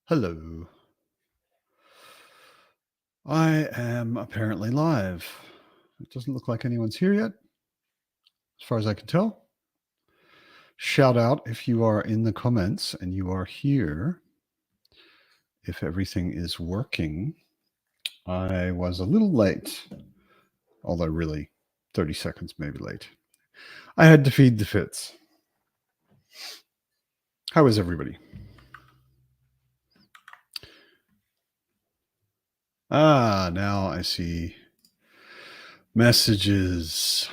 Hello. I am apparently live. It doesn't look like anyone's here yet, as far as I can tell. Shout out if you are in the comments and you are here. If everything is working. I was a little late, although really 30 seconds maybe late. I had to feed the Fitz. How is everybody? Now I see messages.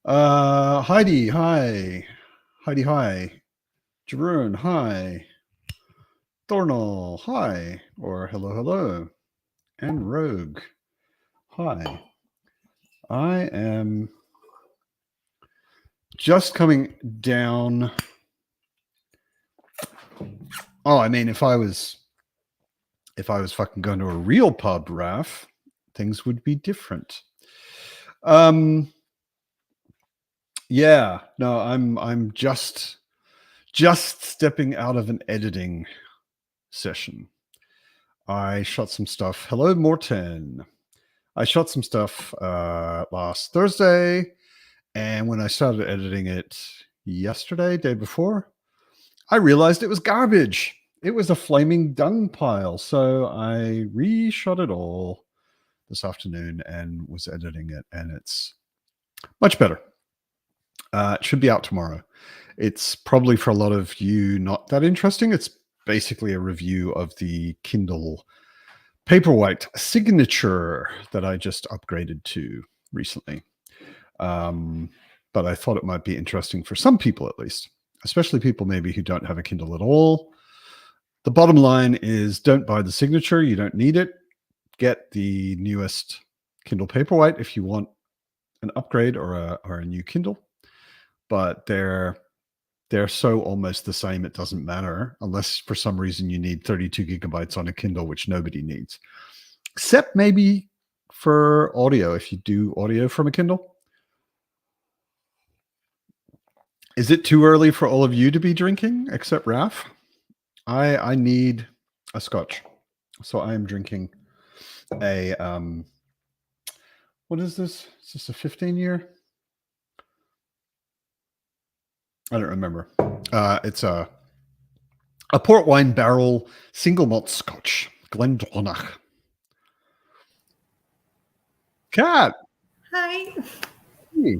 Heidi, hi. Heidi, hi. Jeroen, hi. Thornall, hi. Or hello, hello. And Rogue, hi. I am just coming down. Oh, I mean, if I was fucking going to a real pub, Raf, things would be different. Yeah, no, I'm just stepping out of an editing session. I shot some stuff. Hello, Morten. I shot some stuff last Thursday, and when I started editing it yesterday, day before, I realized it was garbage. It was a flaming dung pile. So I reshot it all this afternoon and was editing it, and it's much better. It should be out tomorrow. It's probably for a lot of you not that interesting. It's basically a review of the Kindle Paperwhite Signature that I just upgraded to recently. But I thought it might be interesting for some people at least, especially people maybe who don't have a Kindle at all. The bottom line is don't buy the Signature. You don't need it. Get the newest Kindle Paperwhite if you want an upgrade or a new Kindle. But they're so almost the same, it doesn't matter unless for some reason you need 32 gigabytes on a Kindle, which nobody needs, except maybe for audio. If you do audio from a Kindle. Is it too early for all of you to be drinking except Raf? I need a scotch. So I am drinking a what is this? Is this a 15-year? I don't remember. It's a port wine barrel single malt scotch, Glendronach. Cat. Hi. Hey.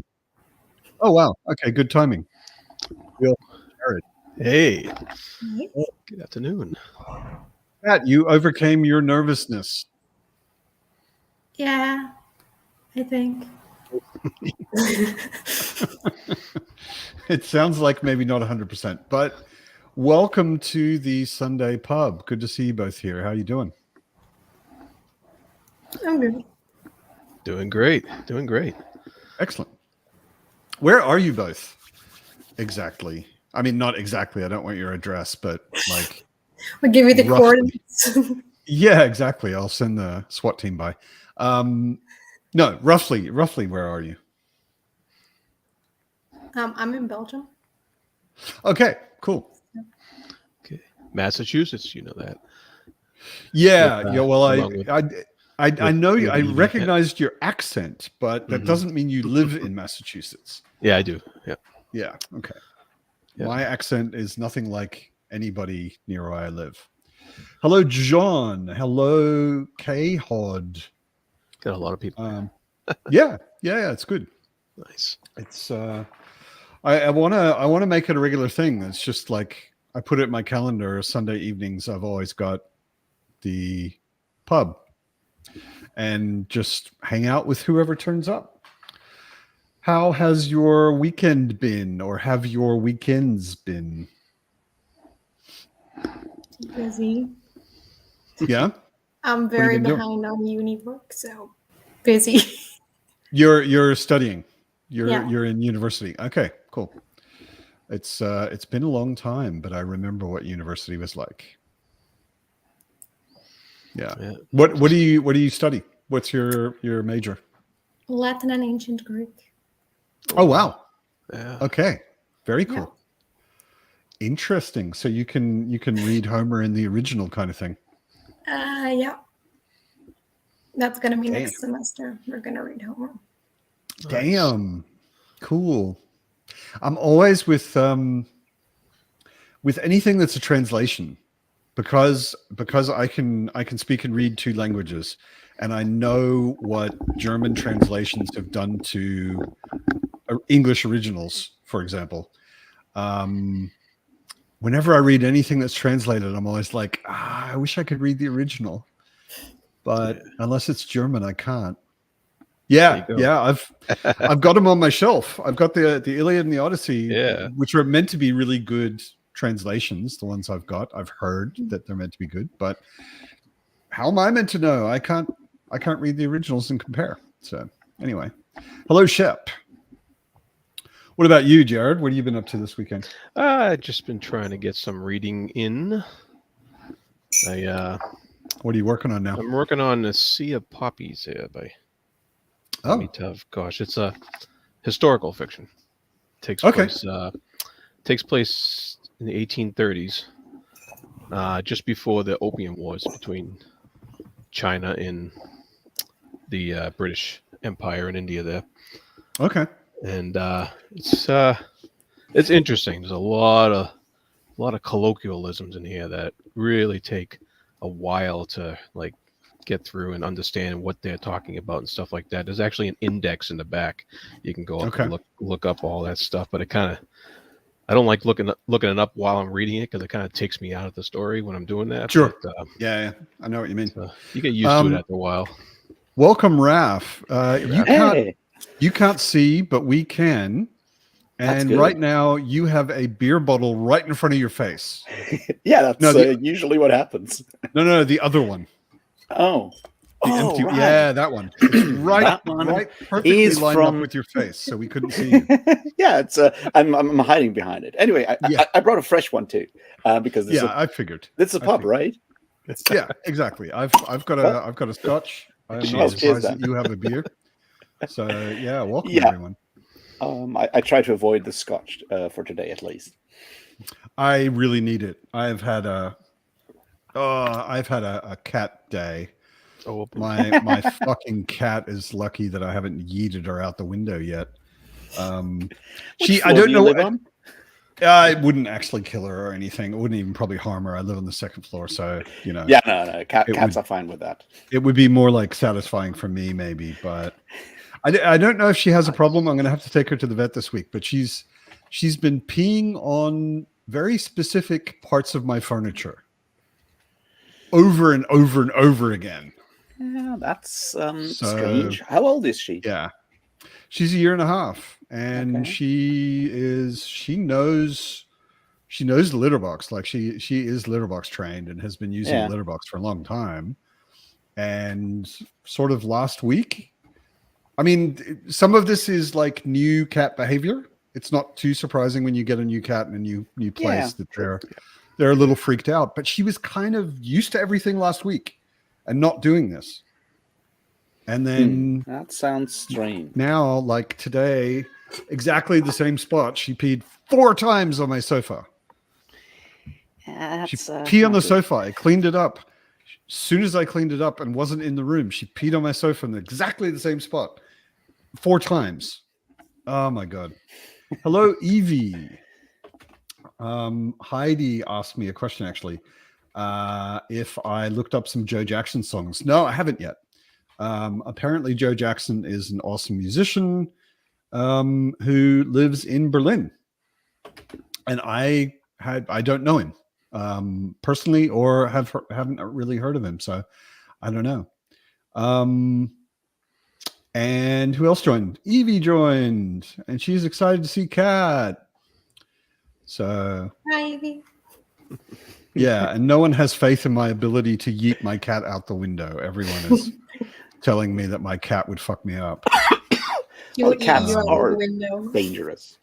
Oh wow. Okay, good timing. Jared. Hey. Hi. Good afternoon. Cat, you overcame your nervousness. Yeah, I think. It sounds like maybe not 100%, but welcome to the Sunday Pub. Good to see you both here. How are you doing? I'm good. Doing great. Doing great. Excellent. Where are you both exactly? I mean, not exactly. I don't want your address, but like I'll give you the roughly. coordinates. Yeah, exactly. I'll send the SWAT team by. No, roughly, where are you? I'm in Belgium. Okay, cool. Okay. Massachusetts, you know that. Yeah, With, yeah. Well, along with- I know you. with I the recognized your accent, but that Mhm. doesn't mean you live in Massachusetts. Yeah, I do. Yeah. Yeah. Okay. Yeah. My accent is nothing like anybody near where I live. Hello, John. Hello, K Hod. Got a lot of people. Yeah. It's good. Nice. It's I wanna make it a regular thing. It's just like I put it in my calendar. Sunday evenings, I've always got the pub and just hang out with whoever turns up. How has your weekend been, or have your weekends been? Busy. Yeah, I'm you very been doing? behind on uni work, so busy. You're studying. Yeah. You're in university. Okay, cool. It's been a long time, but I remember what university was like. Yeah. Yeah. What do you study? What's your major? Latin and ancient Greek. Oh wow. Yeah. Okay. Very cool. Yeah. Interesting. So you can read Homer in the original kind of thing. Yeah. That's gonna be Damn. next semester. We're gonna read Homer. Damn. Cool. I'm always with anything that's a translation, because I can speak and read two languages, and I know what German translations have done to English originals, for example. Whenever I read anything that's translated, I'm always like, I wish I could read the original, but unless it's German, I can't. Yeah, I've got them on my shelf. I've got the Iliad and the Odyssey, which are meant to be really good translations. The ones I've got, I've heard that they're meant to be good, but how am I meant to know? I can't read the originals and compare. So anyway, hello, Shep. What about you, Jared? What have you been up to this weekend? I've just been trying to get some reading in. What are you working on now? I'm working on A Sea of Poppies here by Amitov. Gosh, it's a historical fiction. Takes place in the 1830s, just before the Opium Wars between China and the British Empire in India there. Okay. And it's interesting. There's a lot of colloquialisms in here that really take a while to like get through and understand what they're talking about and stuff like that. There's actually an index in the back. You can go up and look up all that stuff, but I don't like looking it up while I'm reading it because it kind of takes me out of the story when I'm doing that. Sure. But, yeah, I know what you mean. So you get used to it after a while. Welcome, Raph. You can't see, but we can. And right now, you have a beer bottle right in front of your face. Yeah, that's usually what happens. No, the other one. Oh. Empty, right. Yeah, that one. It's right perfectly lined up with your face, so we couldn't see you. Yeah, it's. I'm hiding behind it. Anyway, I brought a fresh one too, because I figured it's a pub, right? Yeah, exactly. I've got a Scotch. I'm not surprised that you have a beer. So yeah, welcome everyone. I try to avoid the Scotch for today at least. I really need it. I've had a cat day. Oh, my fucking cat is lucky that I haven't yeeted her out the window yet. I don't know. I wouldn't actually kill her or anything. It wouldn't even probably harm her. I live on the second floor, so you know. Yeah, no. Cats are fine with that. It would be more like satisfying for me, maybe, but I don't know if she has a problem. I'm going to have to take her to the vet this week. But she's been peeing on very specific parts of my furniture over and over and over again. Yeah, that's strange. How old is she? Yeah, she's 1.5 years, and she knows the litter box. Like she is litter box trained and has been using the litter box for a long time. And sort of last week, I mean, some of this is like new cat behavior. It's not too surprising when you get a new cat in a new place that they're a little freaked out. But she was kind of used to everything last week and not doing this. And then that sounds strange. Now, like today, exactly the same spot, she peed 4 times on my sofa. She peed on the sofa. I cleaned it up. As soon as I cleaned it up and wasn't in the room, she peed on my sofa in exactly the same spot 4 times. Oh my God. Hello, Evie. Heidi asked me a question actually. If I looked up some Joe Jackson songs. No, I haven't yet. Apparently Joe Jackson is an awesome musician who lives in Berlin. And I don't know him personally or haven't really heard of him. So I don't know. And who else joined? Evie joined, and she's excited to see Kat. So Hi, Evie. Yeah, and no one has faith in my ability to yeet my cat out the window. Everyone is telling me that my cat would fuck me up. Cats are dangerous.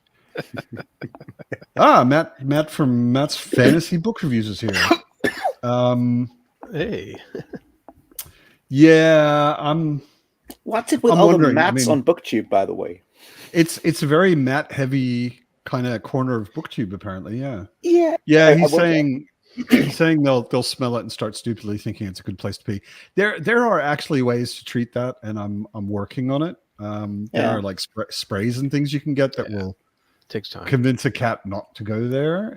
Matt from Matt's Fantasy Book Reviews is here. Hey. Yeah, What's it with all the Matts on BookTube, by the way? It's a very Matt heavy kind of corner of BookTube. Apparently, yeah. Yeah. Yeah, I he's wonder- saying they'll smell it and start stupidly thinking it's a good place to be. There are actually ways to treat that, and I'm working on it. There Yeah. are like sprays and things you can get that will Takes time. convince a cat not to go there.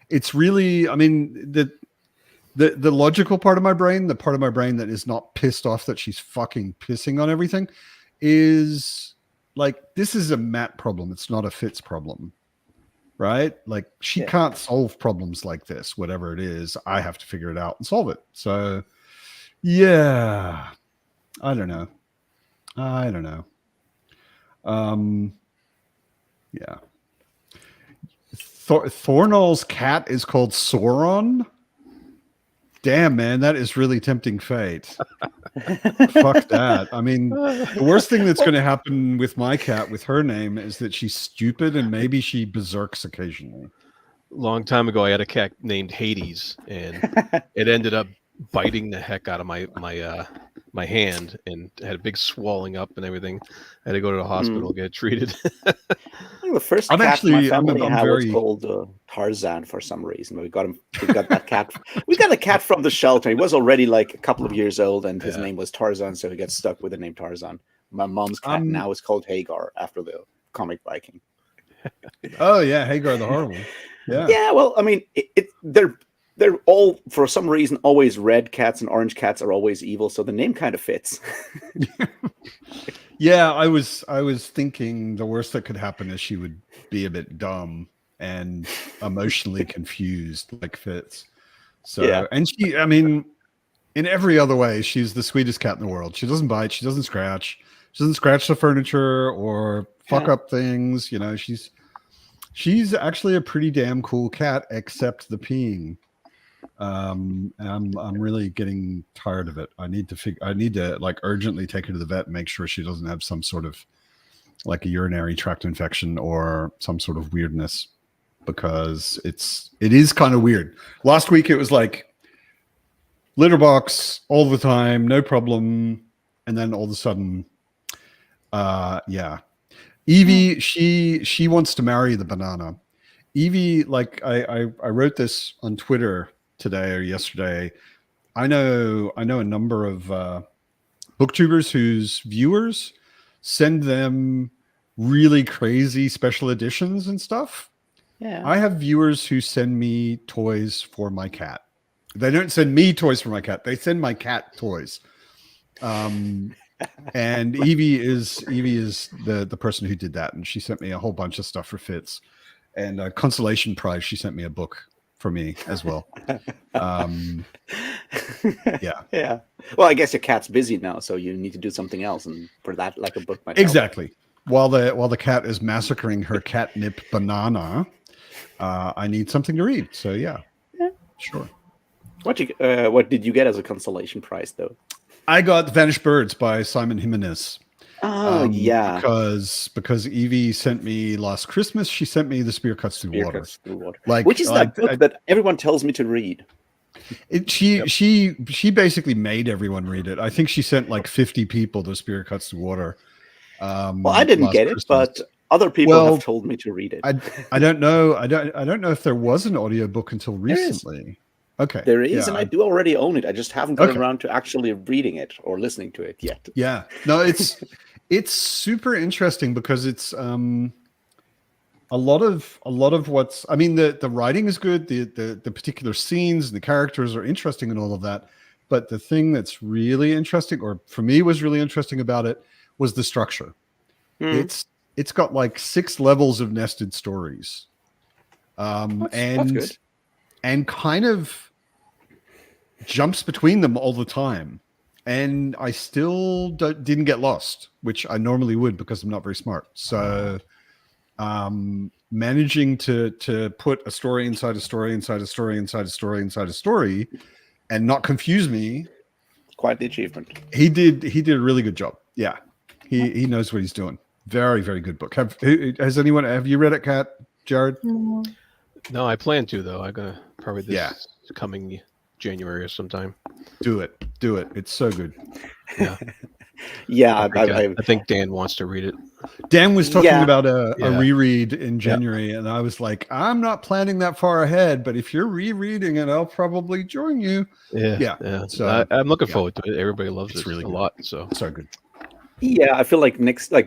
It's really, I mean, the logical part of my brain, the part of my brain that is not pissed off that she's fucking pissing on everything, is like, this is a Matt problem. It's not a Fitz problem. Right? Like, she Yeah. can't solve problems like this, whatever it is. I have to figure it out and solve it. So, yeah, I don't know. Yeah. Thornall's cat is called Sauron. Damn, man, that is really tempting fate. Fuck that. I mean, the worst thing that's going to happen with my cat, with her name, is that she's stupid and maybe she berserks occasionally. Long time ago, I had a cat named Hades, and it ended up biting the heck out of my hand, and had a big swelling up and everything. I had to go to the hospital, get treated. I think the first I'm cat actually- my family I'm had was very- called Tarzan for some reason. We got that cat. We got a cat from the shelter. He was already like a couple of years old, and his Yeah. name was Tarzan, so he got stuck with the name Tarzan. My mom's cat now is called Hagar after the comic Viking. Oh yeah, Hagar the Horrible. Yeah. Yeah, well, I mean, they're all, for some reason, always red cats, and orange cats are always evil, so the name kind of fits. Yeah, I was thinking the worst that could happen is she would be a bit dumb and emotionally confused, like Fitz. So, Yeah. and she, I mean, in every other way, she's the sweetest cat in the world. She doesn't bite, she doesn't scratch the furniture or fuck Yeah. up things. You know, she's actually a pretty damn cool cat, except the peeing. And I'm really getting tired of it. I need to like urgently take her to the vet and make sure she doesn't have some sort of like a urinary tract infection or some sort of weirdness, because it is kind of weird. Last week it was like litter box all the time, no problem, and then all of a sudden, yeah. Evie, she wants to marry the banana. Evie, like I wrote this on Twitter today or yesterday. I know a number of booktubers whose viewers send them really crazy special editions and stuff. Yeah. I have viewers who send me toys for my cat. They don't send me toys for my cat. They send my cat toys. And Evie is the person who did that, and she sent me a whole bunch of stuff for Fitz, and a consolation prize. She sent me a book for me as well. Yeah. Yeah. Well, I guess your cat's busy now, so you need to do something else, and for that, like a book might help. Exactly. While the cat is massacring her catnip banana, I need something to read. So yeah. Sure. What did you get as a consolation prize, though? I got Vanished Birds by Simon Jimenez. Oh, yeah. Because Evie sent me last Christmas. She sent me The Spear Cuts Through Spear Water. Cuts Through Water. Like, Which is that book that everyone tells me to read. She basically made everyone read it. I think she sent like 50 people The Spear Cuts Through Water. Well, I didn't last get it, Christmas. but other people Well, have told me to read it. I don't know. I don't know if there was an audiobook until There is. recently. Okay. There is, Yeah, and I do already own it. I just haven't gotten Okay. around to actually reading it or listening to it yet. Yeah. No, it's super interesting because it's a lot of what's, I mean, the writing is good, the particular scenes and the characters are interesting and all of that. But the thing that's really interesting, or for me was really interesting about it, was the structure. It's got like 6 levels of nested stories. That's good. And kind of jumps between them all the time. And I still didn't get lost, which I normally would because I'm not very smart. So managing to put a story inside a story inside a story inside a story inside a story and not confuse me. Quite the achievement. He did a really good job. Yeah. He knows what he's doing. Very, very good book. Have you read it, Kat? Jared? No. No, I plan to though. I'm gonna probably this Yeah. coming January or sometime. Do it. It's so good. Yeah. Yeah, I think Dan wants to read it. Dan was talking Yeah. about a Yeah. reread in January, and I was like, I'm not planning that far ahead, but if you're rereading it, I'll probably join you. Yeah. So, I'm looking yeah. forward to it. Everybody loves It's it really a good. lot. So So good. Yeah, I feel like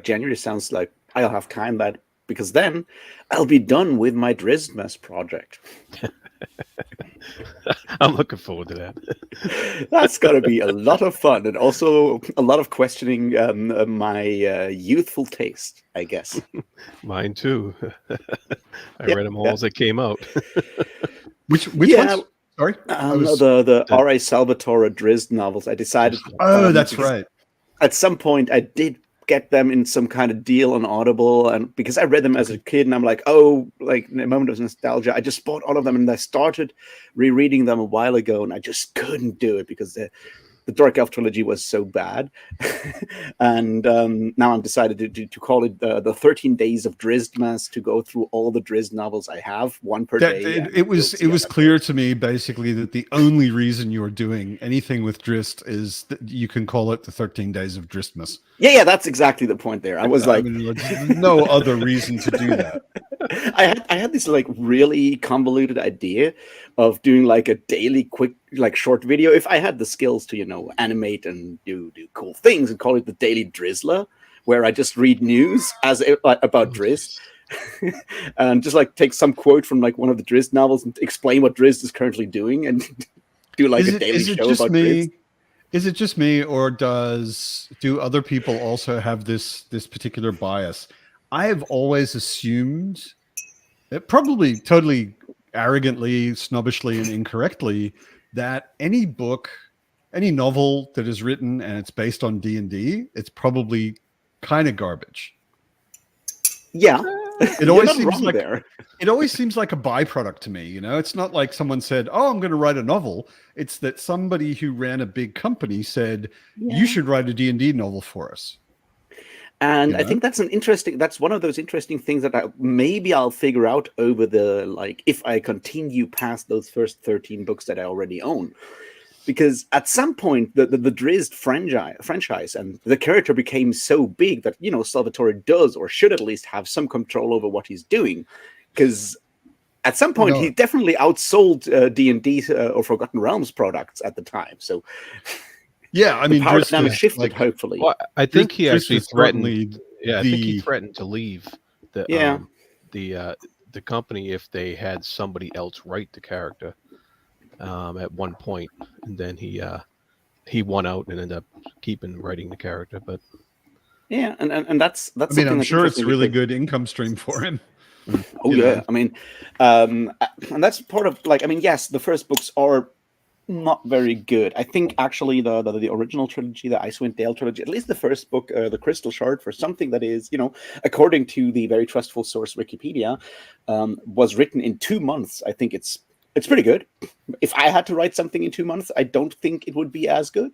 January sounds like I'll have time that because then I'll be done with my Drizzt project. I'm looking forward to that. That's gonna be a lot of fun and also a lot of questioning my youthful taste, I guess. Mine too. I Yeah, read them all yeah. as they came out. Which Yeah, ones? Sorry, the R.A. Salvatore Drizzt novels. I decided. Oh, that's because right. At some point, I did get them in some kind of deal on Audible, and because I read them as a kid, and I'm like, oh, like in a moment of nostalgia, I just bought all of them, and I started rereading them a while ago, and I just couldn't do it because the Dark Elf trilogy was so bad, and now I'm decided to call it the 13 Days of Drizztmas, to go through all the Drizzt novels I have, one per day. It was clear to me basically that the only reason you're doing anything with Drizzt is that you can call it the 13 Days of Dristmas. Yeah, that's exactly the point there. I was like, there's no other reason to do that. I had this like really convoluted idea of doing like a daily quick like short video if I had the skills to animate and do cool things, and call it the Daily Drizzler, where I just read news about Drizzt and just like take some quote from like one of the Drizzt novels and explain what Drizzt is currently doing and do like a daily show about Drizzt. Is it just me, or do other people also have this particular bias? I have always assumed, probably totally arrogantly, snobbishly, and incorrectly, that any book, any novel that is written and it's based on D&D, it's probably kind of garbage. Yeah, it always seems wrong like there. It always seems like a byproduct to me. It's not like someone said, "Oh, I'm going to write a novel." It's that somebody who ran a big company said, "You should write a D&D novel for us." And I think that's one of those interesting things that maybe I'll figure out over if I continue past those first 13 books that I already own. Because at some point, the Drizzt franchise and the character became so big that, Salvatore does or should at least have some control over what he's doing. Because at some point, he definitely outsold D&D or Forgotten Realms products at the time. So... Yeah, I mean, power dynamic shifted. Hopefully, well, I think he actually threatened. I think he threatened to leave the company if they had somebody else write the character at one point, and then he won out and ended up keeping writing the character. But yeah, and that's. I mean, I'm sure it's a really good income stream for him. Oh yeah, I mean, and that's part of yes, the first books are not very good. I think actually the original trilogy, the Icewind Dale trilogy, at least the first book, The Crystal Shard, for something that is, according to the very trustful source Wikipedia, was written in 2 months. I think it's pretty good. If I had to write something in 2 months, I don't think it would be as good.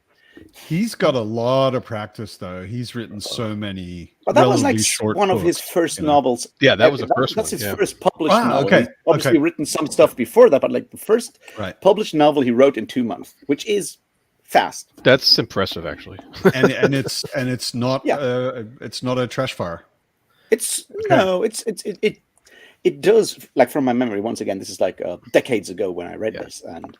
He's got a lot of practice, though. He's written so many. But that was one of books, his first novels. Yeah, that was the first one. That's his first published novel. Okay. He's obviously written some stuff before that, but the first published novel he wrote in 2 months, which is fast. That's impressive, actually. and it's not it's not a trash fire. It does, from my memory, once again, this is decades ago when I read this, and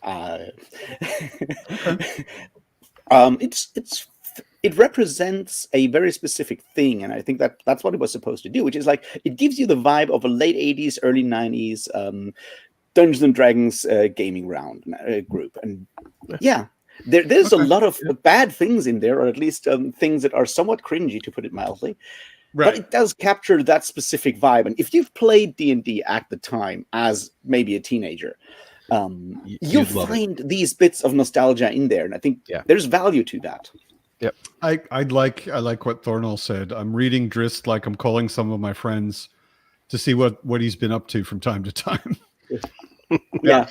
it represents a very specific thing, and I think that's what it was supposed to do, which is it gives you the vibe of a late 80s, early 90s Dungeons and Dragons gaming round group, and there's a lot of bad things in there, or at least things that are somewhat cringy, to put it mildly. Right. But it does capture that specific vibe, and if you've played D&D at the time as maybe a teenager, you'll find these bits of nostalgia in there, and I think there's value to that. Yep. I like what Thornall said. I'm reading Drizzt like I'm calling some of my friends to see what he's been up to from time to time. Yeah.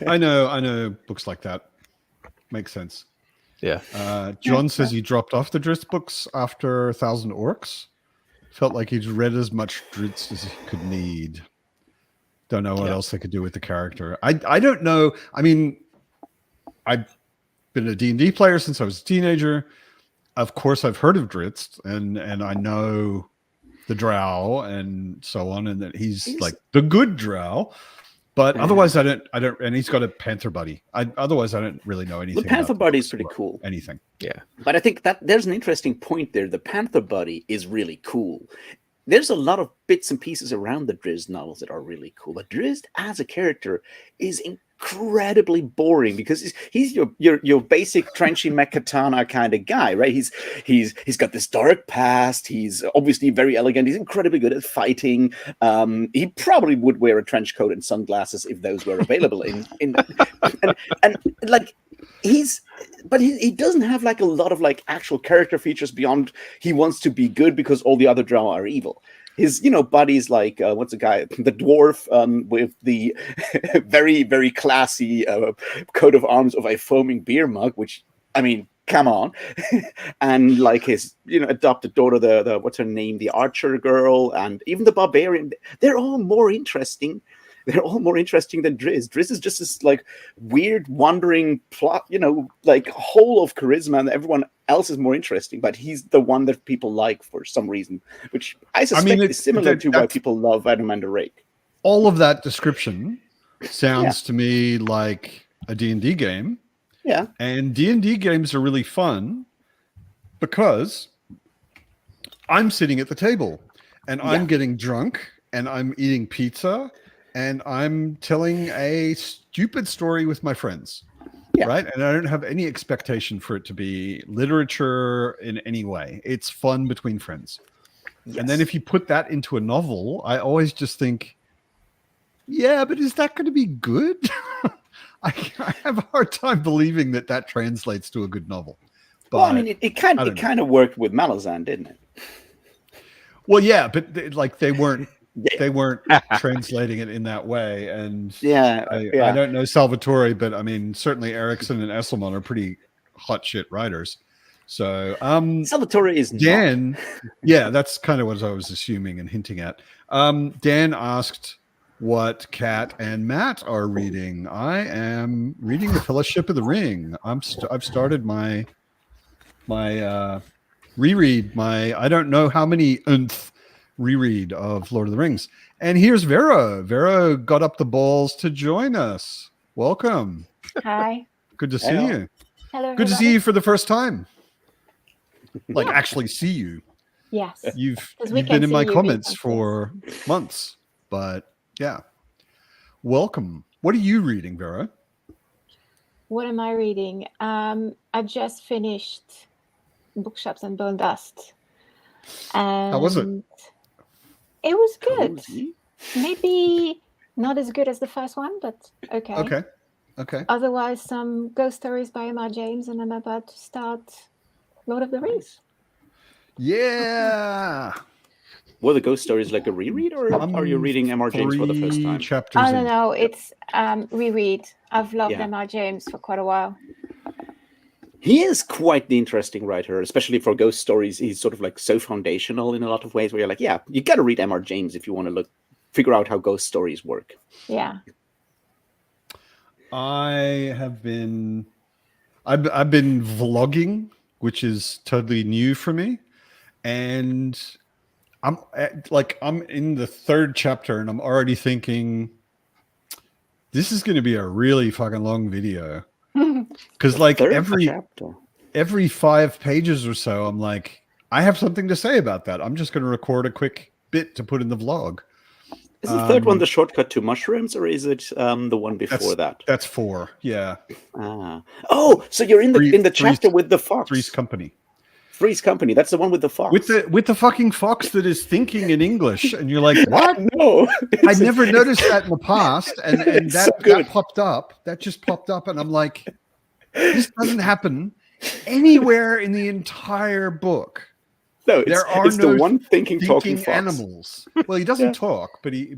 I know books like that. Makes sense. Yeah. John says he dropped off the Drizzt books after 1,000 Orcs. Felt like he'd read as much Drizzt as he could need. Don't know what else they could do with the character. I don't know. I mean, been a D&D player since I was a teenager. Of course, I've heard of Drizzt, and I know the Drow and so on, and that he's like the good Drow. But otherwise, I don't. And he's got a Panther buddy. Otherwise, I don't really know anything. The Panther about buddy is books pretty or cool. Anything. Yeah. But I think that there's an interesting point there. The Panther buddy is really cool. There's a lot of bits and pieces around the Drizzt novels that are really cool. But Drizzt as a character is incredibly boring because he's your basic trenchy mech-katana kind of guy, right? He's got this dark past. He's obviously very elegant. He's incredibly good at fighting. He probably would wear a trench coat and sunglasses if those were available. And like he doesn't have like a lot of like actual character features beyond he wants to be good because all the other Drow are evil. His, buddies like what's the guy, the dwarf with the very, very classy coat of arms of a foaming beer mug, which, I mean, come on. And like his, adopted daughter, the what's her name, the archer girl, and even the barbarian. They're all more interesting. They're all more interesting than Drizzt. Drizzt is just this like weird, wandering plot, like hole of charisma, and everyone else is more interesting. But he's the one that people like for some reason, which I suspect is similar to why people love Adamander Rake. All of that description sounds to me like a D&D game. Yeah. And D&D games are really fun because I'm sitting at the table and I'm getting drunk and I'm eating pizza and I'm telling a stupid story with my friends, right? And I don't have any expectation for it to be literature in any way. It's fun between friends. Yes. And then if you put that into a novel, I always just think, yeah, but is that going to be good? I have a hard time believing that translates to a good novel. But, well, I mean, it kind of worked with Malazan, didn't it? Well, yeah, but they weren't. They weren't translating it in that way, and I don't know Salvatore, but I mean certainly Erickson and Esselman are pretty hot shit writers. So Salvatore is Dan. Yeah, that's kind of what I was assuming and hinting at. Dan asked what Kat and Matt are reading. I am reading The Fellowship of the Ring. I've started my reread. I don't know how many reread of Lord of the Rings. And here's Vera. Vera got up the balls to join us. Welcome. Hi. Good to see you. Hello. Good to see you for the first time. Like actually see you. Yes. You've been in my comments for months, but yeah. Welcome. What are you reading, Vera? What am I reading? I just finished Bookshops and Bone Dust. How was it? It was good. Maybe not as good as the first one, but okay. Okay. Otherwise, some ghost stories by M.R. James, and I'm about to start Lord of the Rings. Yeah. Were the ghost stories like a reread, or are you reading M.R. James for the first time? Chapters No, it's reread. I've loved M.R. James for quite a while. He is quite the interesting writer, especially for ghost stories. He's sort of like so foundational in a lot of ways where you're like, yeah, you got to read M.R. James if you want to figure out how ghost stories work. Yeah. I've been vlogging, which is totally new for me. And I'm in the third chapter and I'm already thinking this is going to be a really fucking long video. Because like every 5 pages or so, I'm like, I have something to say about that. I'm just going to record a quick bit to put in the vlog. Is the third one the shortcut to mushrooms, or is it the one before that? That's 4. Yeah. Oh, so you're in the chapter with the fox. Three's Company. Three's Company. That's the one with the fox. With the fucking fox that is thinking in English, and you're like, what? No, I never noticed that in the past, and that popped up. That just popped up, and I'm like, this doesn't happen anywhere in the entire book. No, it's no the one thinking talking fox. Animals. Well, he doesn't talk, but he's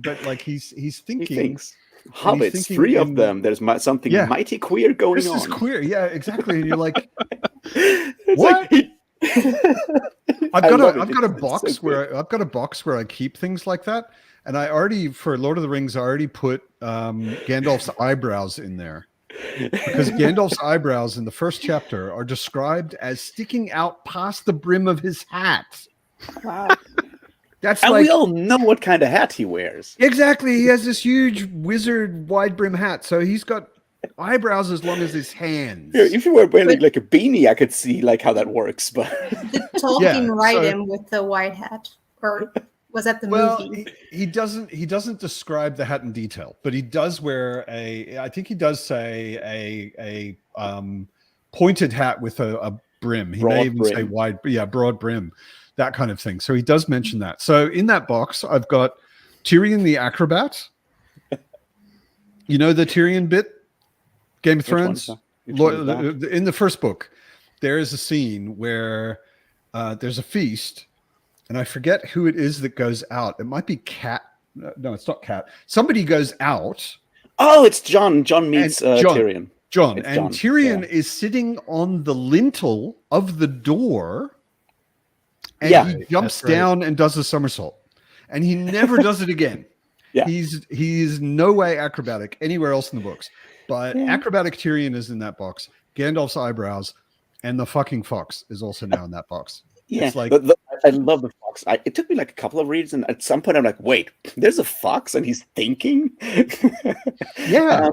thinking. He thinks. Hobbits, 3 of them. There's something mighty queer going on. This is queer. Yeah, exactly. And you're like, what? I've got a box where I keep things like that, and I already for Lord of the Rings I already put Gandalf's eyebrows in there. Because Gandalf's eyebrows in the first chapter are described as sticking out past the brim of his hat. Wow. That's And like we all know what kind of hat he wears. exactly. He has this huge wizard wide brim hat, so he's got eyebrows as long as his hands. Yeah, if you were wearing like a beanie, I could see like how that works. But Did Tolkien write so- him with the white hat, or was that the Well, movie? he doesn't describe the hat in detail, but he does wear I think he does say a pointed hat with a brim. He Broad may even say brim. broad brim, that kind of thing. So he does mention that. So in that box, I've got Tyrion the Acrobat. You know the Tyrion bit, Game of Thrones. Which one is that? In the first book, there is a scene where there's a feast, and I forget who it is that goes out. It might be Cat. No, it's not Cat. Somebody goes out. Oh, it's John. John meets And Jon. Tyrion. John. It's And Jon, Tyrion yeah. is sitting on the lintel of the door, and Yeah. he jumps That's right. down and does a somersault, and he never does it again. Yeah. He's no way acrobatic anywhere else in the books, but acrobatic Tyrion is in that box. Gandalf's eyebrows and the fucking fox is also now in that box. Yeah, It's like- I love the fox. It took me like a couple of reads, and at some point I'm like, wait, there's a fox and he's thinking? Yeah.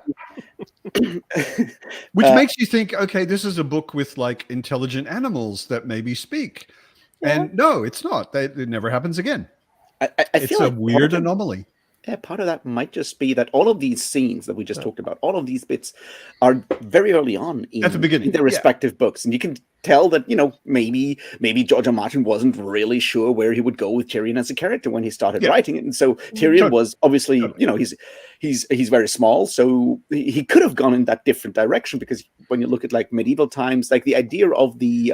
Which Uh, makes you think, okay, this is a book with like intelligent animals that maybe speak. And no, it's not. It never happens again. I It's feel a like weird anomaly. Yeah, part of that might just be that all of these scenes that we just talked about, all of these bits are very early on At the beginning, in their yeah. respective books. And you can tell that, maybe George R. Martin wasn't really sure where he would go with Tyrion as a character when he started Yeah. writing it. And so Tyrion Totally. was obviously, Totally. he's very small. So he could have gone in that different direction, because when you look at like medieval times, like the idea of the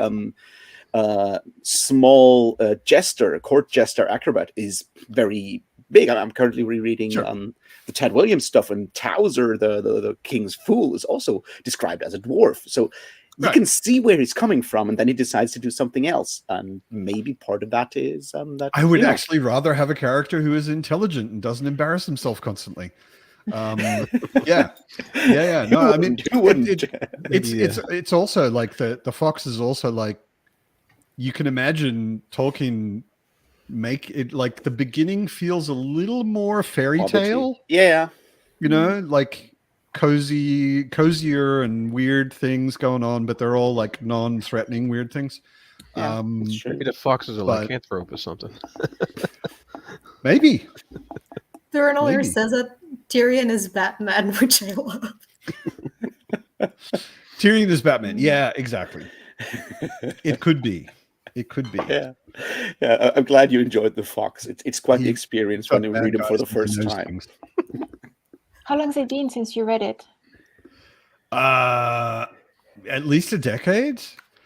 small court jester acrobat is very big. I'm currently rereading Sure. the Ted Williams stuff, and Towser, the king's fool, is also described as a dwarf. So you Right. can see where he's coming from, and then he decides to do something else. And maybe part of that is that I would actually rather have a character who is intelligent and doesn't embarrass himself constantly. Yeah. No, I mean, who wouldn't? it's also like the fox is also like, you can imagine Tolkien make it like the beginning feels a little more fairy tale, Yeah. like cozier and weird things going on, but they're all like non-threatening weird things. Yeah, that's true. Maybe the fox is a But- lycanthrope or something. Maybe. Thurn O'Leary maybe. says that Tyrion is Batman, which I love. Tyrion is Batman. Yeah, exactly. It could be. It could be. Yeah. I'm glad you enjoyed the fox. It's quite the He- experience when you Bad read them for guys the first doing those time. things. How long has it been since you read it? At least a decade.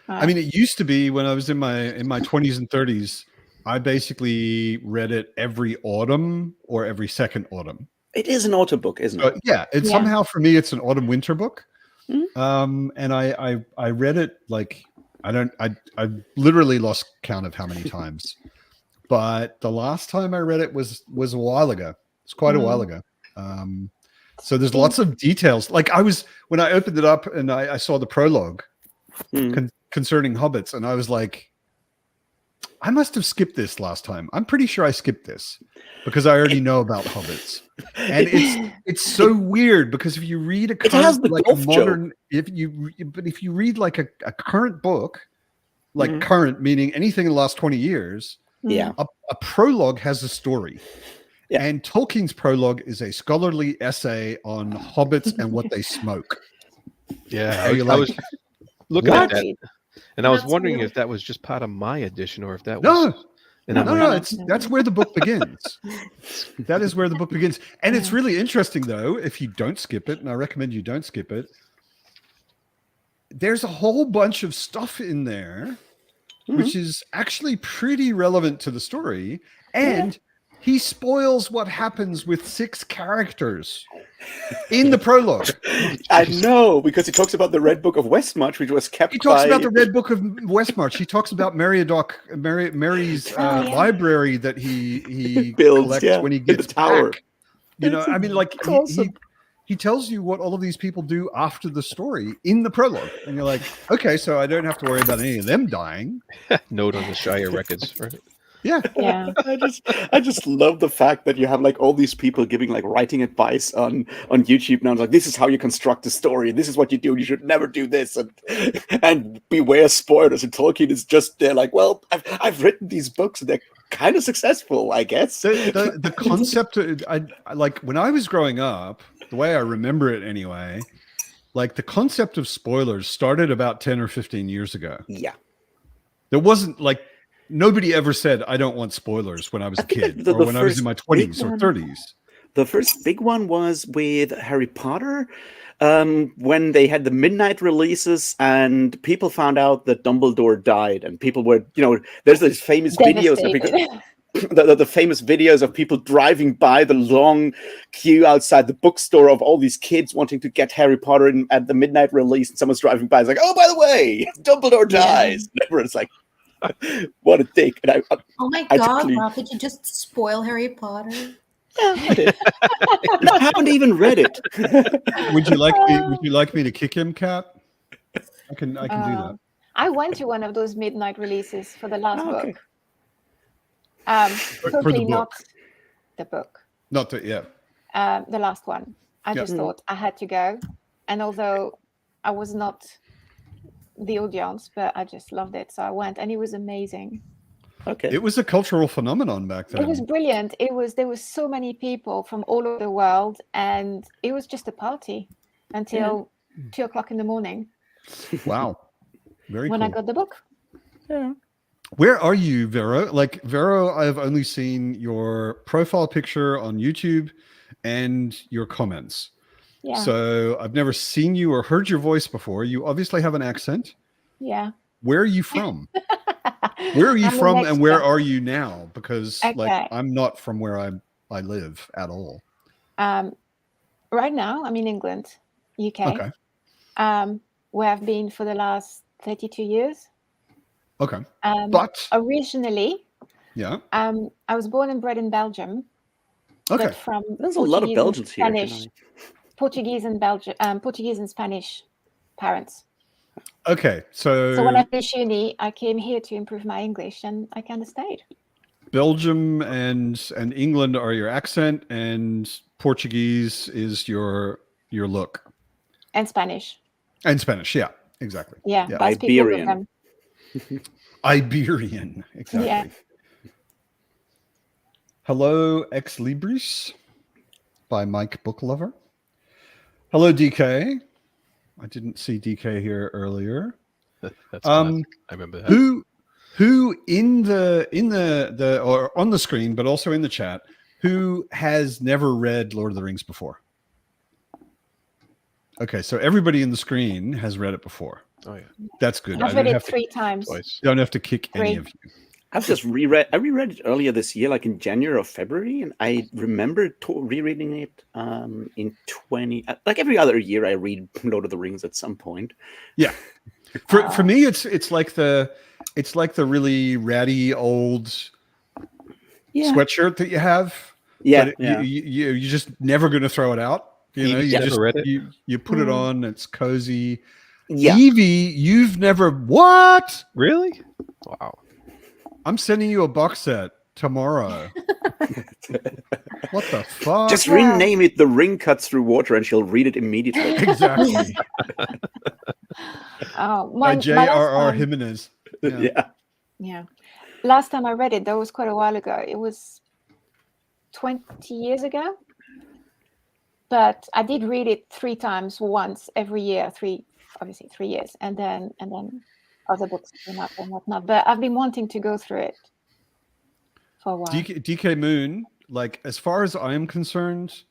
I mean, it used to be when I was in my 20s and 30s. I basically read it every autumn or every second autumn. It is an auto book, isn't it? But yeah, it's Yeah. somehow for me it's an autumn winter book. Mhm. And I read it like I literally lost count of how many times. But the last time I read it was a while ago. It's quite a while ago. So there's lots of details. Like when I opened it up and I saw the prologue concerning hobbits, and I was like, I must have skipped this last time. I'm pretty sure I skipped this because I already know about hobbits. And it's so weird because if you read a It has current, the like golf modern, if you read like a current book, like current meaning anything in the last 20 years, Yeah. a prologue has a story. Yeah. And Tolkien's prologue is a scholarly essay on hobbits and what they smoke. Yeah, Are you I like, was looking what? at that, and I was That's wondering weird. if that was just part of my edition or if that was. No, And I'm no, like, no, that's where the book begins. That is where the book begins. And it's really interesting, though, if you don't skip it, and I recommend you don't skip it, there's a whole bunch of stuff in there, which is actually pretty relevant to the story. And he spoils what happens with 6 characters in the prologue. I know, because he talks about the Red Book of Westmarch, which was kept He talks by... about the Red Book of Westmarch. He talks about Mary's Oh, yeah. library that he Builds, collects yeah, when he in the gets tower. back. You know, I mean, like awesome. he tells you what all of these people do after the story in the prologue, and you're like, okay, so I don't have to worry about any of them dying. Note on the Shire records, right? Yeah. I just love the fact that you have like all these people giving like writing advice on YouTube now. It's like, this is how you construct a story. This is what you do. You should never do this, and beware spoilers. And Tolkien is just there, like, well, I've written these books and they're kind of successful, I guess. The concept, I like when I was growing up, the way I remember it anyway, like the concept of spoilers started about 10 or 15 years ago. Yeah, there wasn't like. Nobody ever said, I don't want spoilers when I was a kid or when I was in my 20s or 30s. The first big one was with Harry Potter, when they had the midnight releases and people found out that Dumbledore died, and people were, there's these famous videos the famous videos of people driving by the long queue outside the bookstore of all these kids wanting to get Harry Potter at the midnight release, and someone's driving by, it's like, oh, by the way, Dumbledore dies. And everyone's like, what a dick. And oh my god, Rob, did you just spoil Harry Potter? I did. I haven't even read it. Would you like me to kick him, Kat? I can do that. I went to one of those midnight releases for the last book. Totally not the book. Not the the last one. I just thought I had to go, and although I was not the audience, but I just loved it, so I went, and it was amazing. Okay, it was a cultural phenomenon back then. It was brilliant. There was so many people from all over the world, and it was just a party until 2:00 in the morning. Wow, very when cool. I got the book. Yeah. Where are you, Vero? Like, Vero, I've only seen your profile picture on YouTube and your comments. Yeah. So I've never seen you or heard your voice before. You obviously have an accent. Yeah. Where are you from? Where are you from, and where are you now? Because like I'm not from where I live at all. Right now I'm in England, UK. Okay. Where I've been for the last 32 years. Okay. But originally, I was born and bred in Belgium. Okay. But from there's a lot of Belgians here. Portuguese and Spanish parents. Okay, so when I finished uni, I came here to improve my English, and I kind of stayed. Belgium and England are your accent, and Portuguese is your look. And Spanish. And Spanish, yeah, exactly. Yeah. Iberian. Iberian, exactly. Yeah. Hello, Ex Libris by Mike Booklover. Hello, DK. I didn't see DK here earlier. That's I remember that. Who in the or on the screen, but also in the chat, who has never read Lord of the Rings before? Okay, so everybody in the screen has read it before. Oh yeah, that's good. I've read it 3 times. Twice. You don't have to kick any of you. I've just reread it earlier this year, like in January or February, and I remember rereading it in 20. Like every other year, I read Lord of the Rings at some point. Yeah, for me, it's like the really ratty old sweatshirt that you have. Yeah, you're just never going to throw it out. You know, you put it on. It's cozy. Yeah, Evie, you've never what? Really? Wow. I'm sending you a box set tomorrow. What the fuck? Just rename it The Ring Cuts Through Water and she'll read it immediately. Exactly. By J.R.R. Jimenez. Yeah. Last time I read it, that was quite a while ago. It was 20 years ago. But I did read it 3 times, once every year, 3 years. And then other books came up and whatnot, but I've been wanting to go through it for a while. DK Moon, like as far as I'm concerned,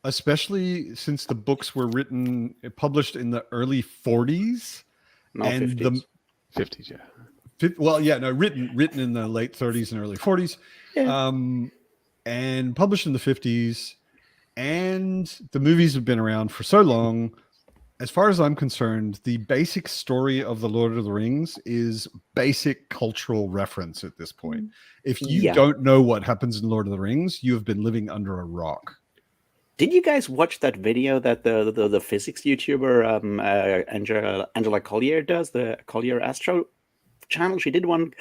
especially since the books were published in the early 40s, and 50s. the 50s, yeah. Written in the late 30s and early 40s, and published in the 50s, and the movies have been around for so long. As far as I'm concerned, the basic story of The Lord of the Rings is basic cultural reference at this point. If you don't know what happens in Lord of the Rings, you have been living under a rock. Did you guys watch that video that the physics YouTuber Angela Collier does, the Collier Astro channel? She did one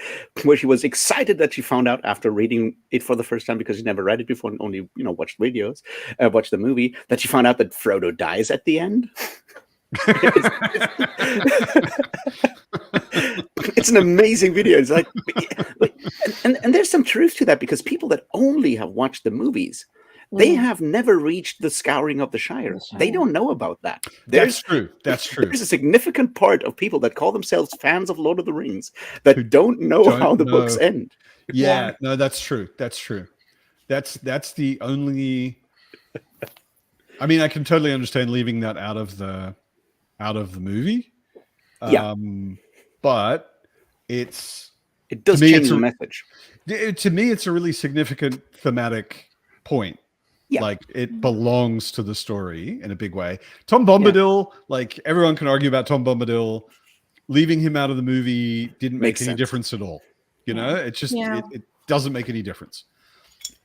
where she was excited that she found out after reading it for the first time, because she never read it before and only watched videos, watched the movie, that she found out that Frodo dies at the end. It's an amazing video. It's like and there's some truth to that, because people that only have watched the movies, they have never reached the Scouring of the Shire. They don't know about that. That's true. There's a significant part of people that call themselves fans of Lord of the Rings that don't know how the books end. Yeah, no, that's true. That's the only. I mean, I can totally understand leaving that out of the movie. But it does change the message. To me, it's a really significant thematic point. Yeah. Like, it belongs to the story in a big way. Tom Bombadil, like, everyone can argue about Tom Bombadil. Leaving him out of the movie didn't make any difference at all. It's just it doesn't make any difference.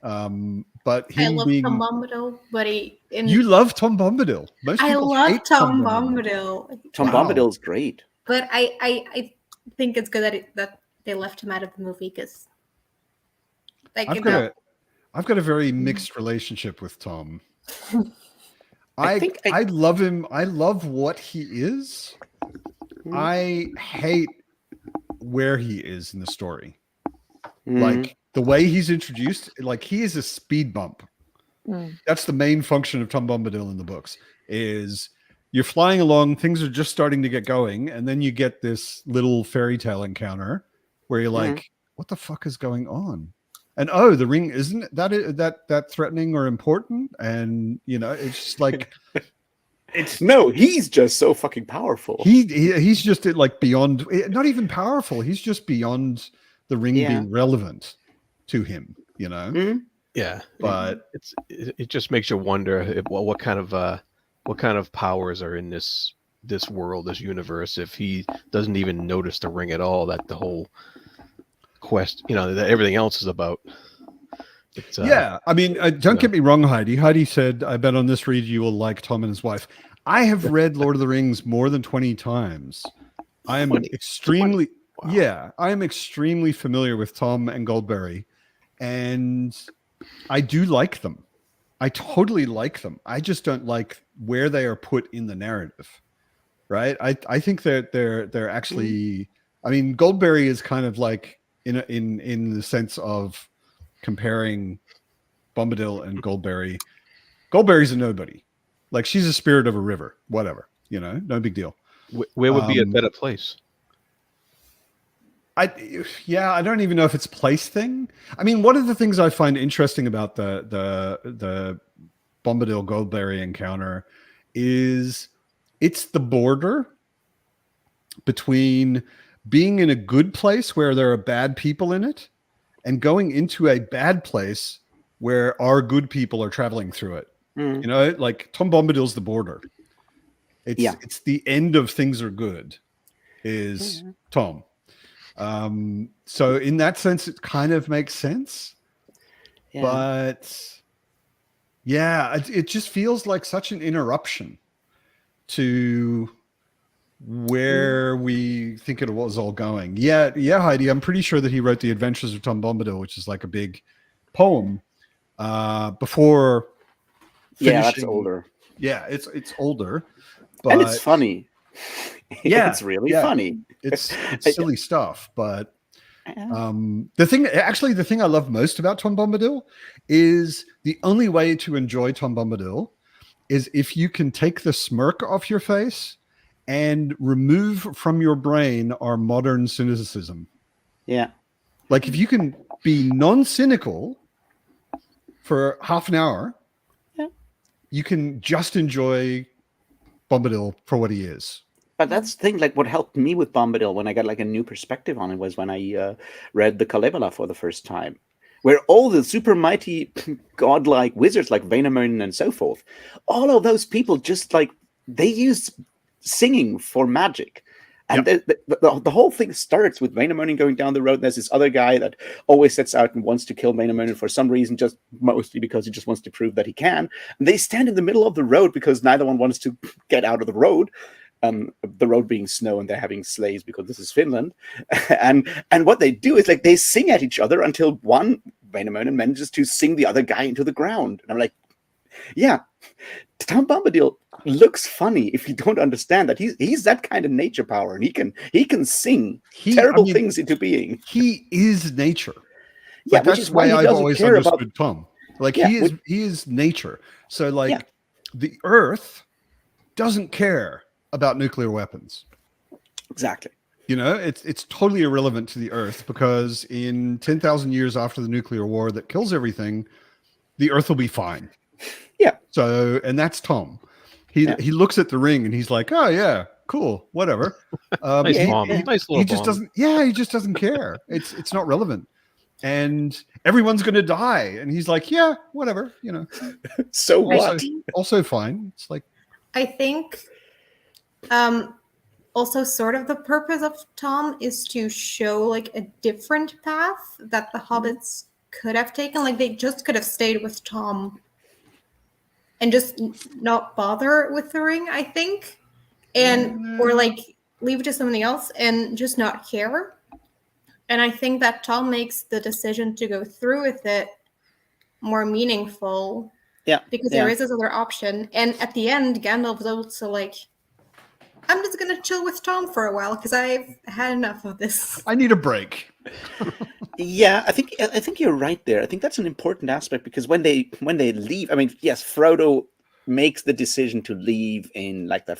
But I love Tom Bombadil, but you love Tom Bombadil. Most people love Tom Bombadil. Tom Bombadil's great, but I think it's good that they left him out of the movie, because I've got a very mixed relationship with Tom. I love him. I love what he is. I hate where he is in the story. Like, the way he's introduced, like, he is a speed bump. That's the main function of Tom Bombadil in the books, is you're flying along, things are just starting to get going, and then you get this little fairy tale encounter where you're like, what the fuck is going on? And the ring isn't that threatening or important, and it's just like he's just so fucking powerful. He's just like beyond, not even powerful. He's just beyond the ring being relevant to him. Yeah, but it just makes you wonder what kind of powers are in this world, this universe, if he doesn't even notice the ring at all. That the whole quest, that everything else is about. I mean, don't get me wrong, Heidi. Heidi said, "I bet on this read you will like Tom and his wife." I have read Lord of the Rings more than 20 times. I am extremely familiar with Tom and Goldberry, and I do like them. I totally like them. I just don't like where they are put in the narrative. Right? I think that they're actually. I mean, Goldberry is kind of like in the sense of comparing Bombadil and Goldberry. Goldberry's a nobody. Like, she's a spirit of a river. Whatever. No big deal. Where would be a better place? I don't even know if it's a place thing. I mean, one of the things I find interesting about the Bombadil Goldberry encounter is it's the border between being in a good place where there are bad people in it and going into a bad place where our good people are traveling through it. Like, Tom Bombadil's the border. It's the end of things are good is Tom. So in that sense, it kind of makes sense. But it just feels like such an interruption to where we think it was all going. Heidi, I'm pretty sure that he wrote The Adventures of Tom Bombadil, which is like a big poem before finishing. That's older. It's older, and it's funny. It's really funny. It's silly stuff, but the thing I love most about Tom Bombadil is the only way to enjoy Tom Bombadil is if you can take the smirk off your face and remove from your brain our modern cynicism. Like, if you can be non-cynical for half an hour, you can just enjoy Bombadil for what he is. But that's the thing, like, what helped me with Bombadil when I got like a new perspective on it was when I read the Kalevala for the first time, where all the super mighty godlike wizards like Wainamoinen and so forth, all of those people just like, they used singing for magic. And the whole thing starts with Wainamoinen going down the road. There's this other guy that always sets out and wants to kill Wainamoinen for some reason, just mostly because he just wants to prove that he can. And they stand in the middle of the road because neither one wants to get out of the road. The road being snow, and they're having sleighs because this is Finland. and what they do is like they sing at each other until one Wainamoinen manages to sing the other guy into the ground. And I'm like, yeah, Tom Bombadil looks funny if you don't understand that he's that kind of nature power, and he can sing terrible things into being. He is nature. Yeah, like, which that's is why I've always understood Tom. Like he is nature. So like the Earth doesn't care about nuclear weapons. Exactly. You know, it's totally irrelevant to the Earth, because in 10,000 years after the nuclear war that kills everything, the Earth will be fine. Yeah. So, and that's Tom. He looks at the ring and he's like, oh yeah, cool, whatever. Nice bomb. Nice little he just bomb. doesn't. Yeah, he just doesn't care. It's not relevant. And everyone's going to die, and he's like, yeah, whatever. You know. So what? Also fine. It's like, I think also sort of the purpose of Tom is to show like a different path that the hobbits could have taken. Like they just could have stayed with Tom and just not bother with the ring, I think. And or like leave it to somebody else and just not care. And I think that Tom makes the decision to go through with it more meaningful. Yeah. Because there is this other option. And at the end, Gandalf's also like, I'm just gonna chill with Tom for a while because I've had enough of this. I need a break. Yeah, I think you're right there. I think that's an important aspect, because when they leave, I mean, yes, Frodo makes the decision to leave in like that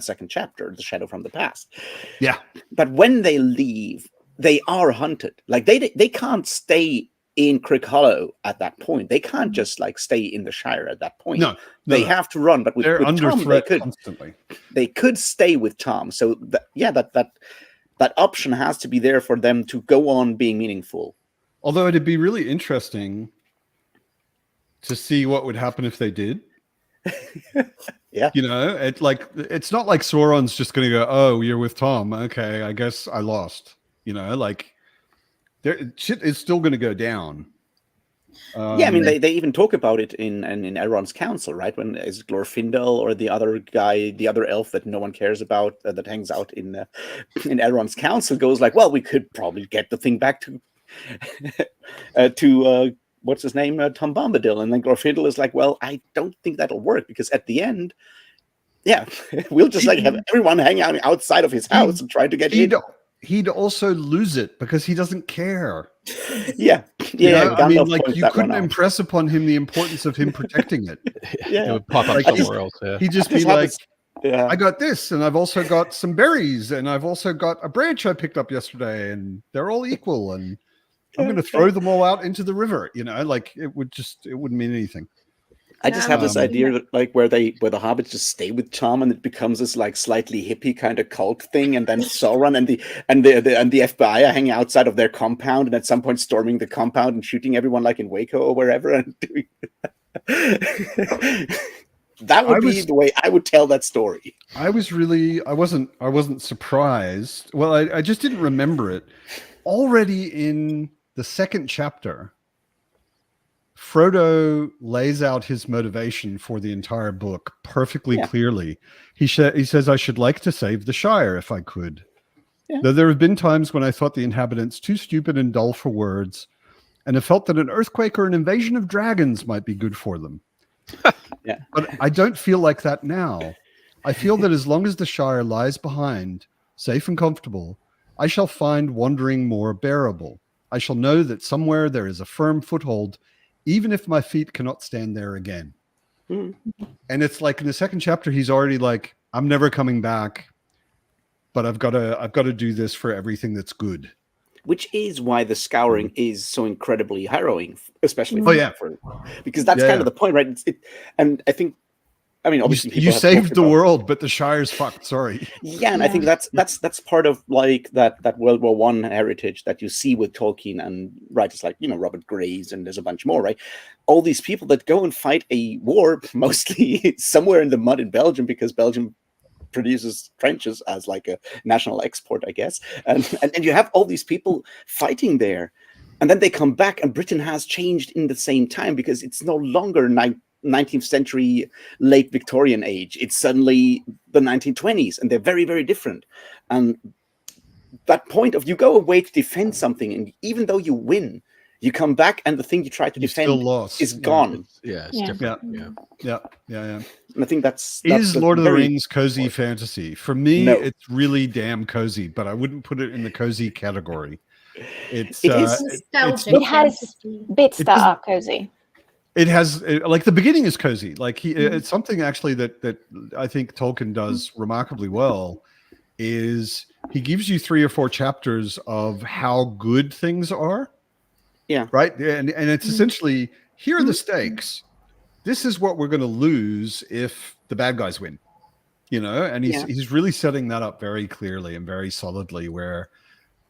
second chapter, The Shadow from the Past. Yeah. But when they leave, they are hunted. Like they can't stay in Crick Hollow at that point. They can't just like stay in the Shire at that point. No, they have to run. But with under Tom, threat constantly. They could stay with Tom. So that option has to be there for them to go on being meaningful. Although it'd be really interesting to see what would happen if they did. Yeah. You know, it's not like Sauron's just going to go, oh, you're with Tom. Okay, I guess I lost. You know, like shit is still going to go down. Yeah, I mean, they even talk about it in Elrond's council, right? When is Glorfindel or the other guy, the other elf that no one cares about that hangs out in Elrond's council goes like, well, we could probably get the thing back to what's his name, Tom Bombadil, and then Glorfindel is like, well, I don't think that'll work, because at the end, we'll just like have everyone hang out outside of his house and try to get in. He'd also lose it because he doesn't care. Yeah. I mean, like you couldn't impress upon him the importance of him protecting it. It would pop up somewhere else. Yeah. He'd just be like, I got this, and I've also got some berries, and I've also got a branch I picked up yesterday, and they're all equal, and I'm going to throw them all out into the river. You know, like it wouldn't mean anything. I just have this idea that like where the hobbits just stay with Tom, and it becomes this like slightly hippie kind of cult thing, and then Sauron and the FBI are hanging outside of their compound, and at some point storming the compound and shooting everyone like in Waco or wherever, and doing that would be the way I would tell that story. I wasn't surprised. Well, I just didn't remember it. Already in the second chapter, Frodo lays out his motivation for the entire book perfectly clearly. He says, I should like to save the Shire if I could. Yeah. Though there have been times when I thought the inhabitants too stupid and dull for words, and have felt that an earthquake or an invasion of dragons might be good for them. But I don't feel like that now. I feel that as long as the Shire lies behind, safe and comfortable, I shall find wandering more bearable. I shall know that somewhere there is a firm foothold, even if my feet cannot stand there again. And it's like in the second chapter, he's already like, I'm never coming back, but I've got to do this for everything that's good. Which is why the scouring is so incredibly harrowing, especially because that's kind of the point, right? And I think, I mean, obviously you saved the world, but the Shire's fucked. Sorry. Yeah, and I think that's part of like that World War I heritage that you see with Tolkien and writers like Robert Graves, and there's a bunch more, right? All these people that go and fight a war, mostly somewhere in the mud in Belgium, because Belgium produces trenches as like a national export, I guess. And you have all these people fighting there. And then they come back, and Britain has changed in the same time, because it's no longer 19th century, late Victorian age. It's suddenly the 1920s, and they're very, very different. And that point of you go away to defend something, and even though you win, you come back, and the thing you try to defend is gone. It's different. Yeah. And I think that's is Lord of the Rings cozy fantasy? For me, No. it's really damn cozy, but I wouldn't put it in the cozy category. It is nostalgic. It has fantasy. bits that are cozy. It has like the beginning is cozy. Like it's something actually that I think Tolkien does remarkably well. Is he gives you 3 or 4 chapters of how good things are. Yeah. Right. And it's essentially, here are the stakes. This is what we're going to lose if the bad guys win. You know, and he's really setting that up very clearly and very solidly. Where,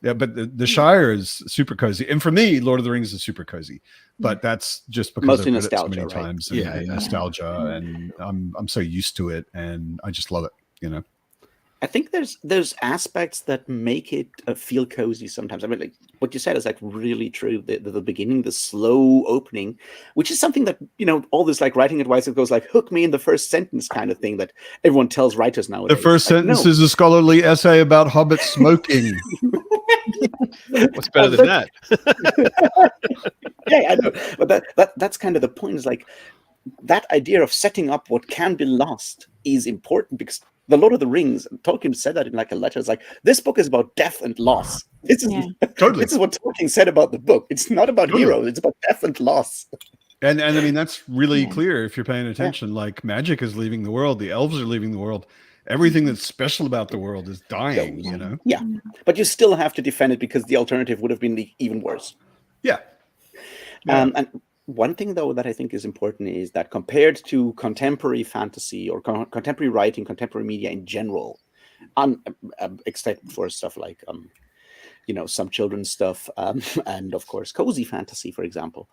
but the Shire is super cozy, and for me, Lord of the Rings is super cozy. But that's just because Mostly I've read it nostalgia, so many right? times. And nostalgia, and I'm so used to it, and I just love it. You know. I think there's aspects that make it feel cozy sometimes. I mean, like what you said is like really true. The beginning, the slow opening, which is something that, you know, all this like writing advice, it goes like hook me in the first sentence kind of thing that everyone tells writers nowadays. The first sentence is a scholarly essay about hobbits smoking. What's better than that? Yeah, I know. But that's kind of the point. Is like that idea of setting up what can be lost is important, because the Lord of the Rings, Tolkien said that in like a letter. It's like, this book is about death and loss. This is this is what Tolkien said about the book. It's not about heroes. It's about death and loss. And I mean, that's really clear if you're paying attention. Like magic is leaving the world. The elves are leaving the world. Everything that's special about the world is dying, you know? Yeah. But you still have to defend it, because the alternative would have been even worse. Yeah. And one thing, though, that I think is important is that compared to contemporary fantasy or contemporary writing, contemporary media in general, except for stuff like, you know, some children's stuff, and of course, cozy fantasy, for example,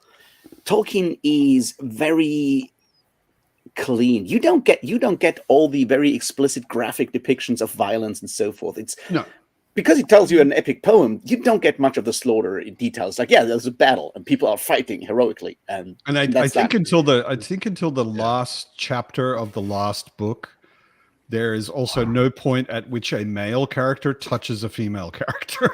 Tolkien is very clean. You don't get all the very explicit graphic depictions of violence and so forth. It's because he tells you an epic poem, you don't get much of the slaughter in details. Like, there's a battle and people are fighting heroically, and I think until the last chapter of the last book, there is also no point at which a male character touches a female character.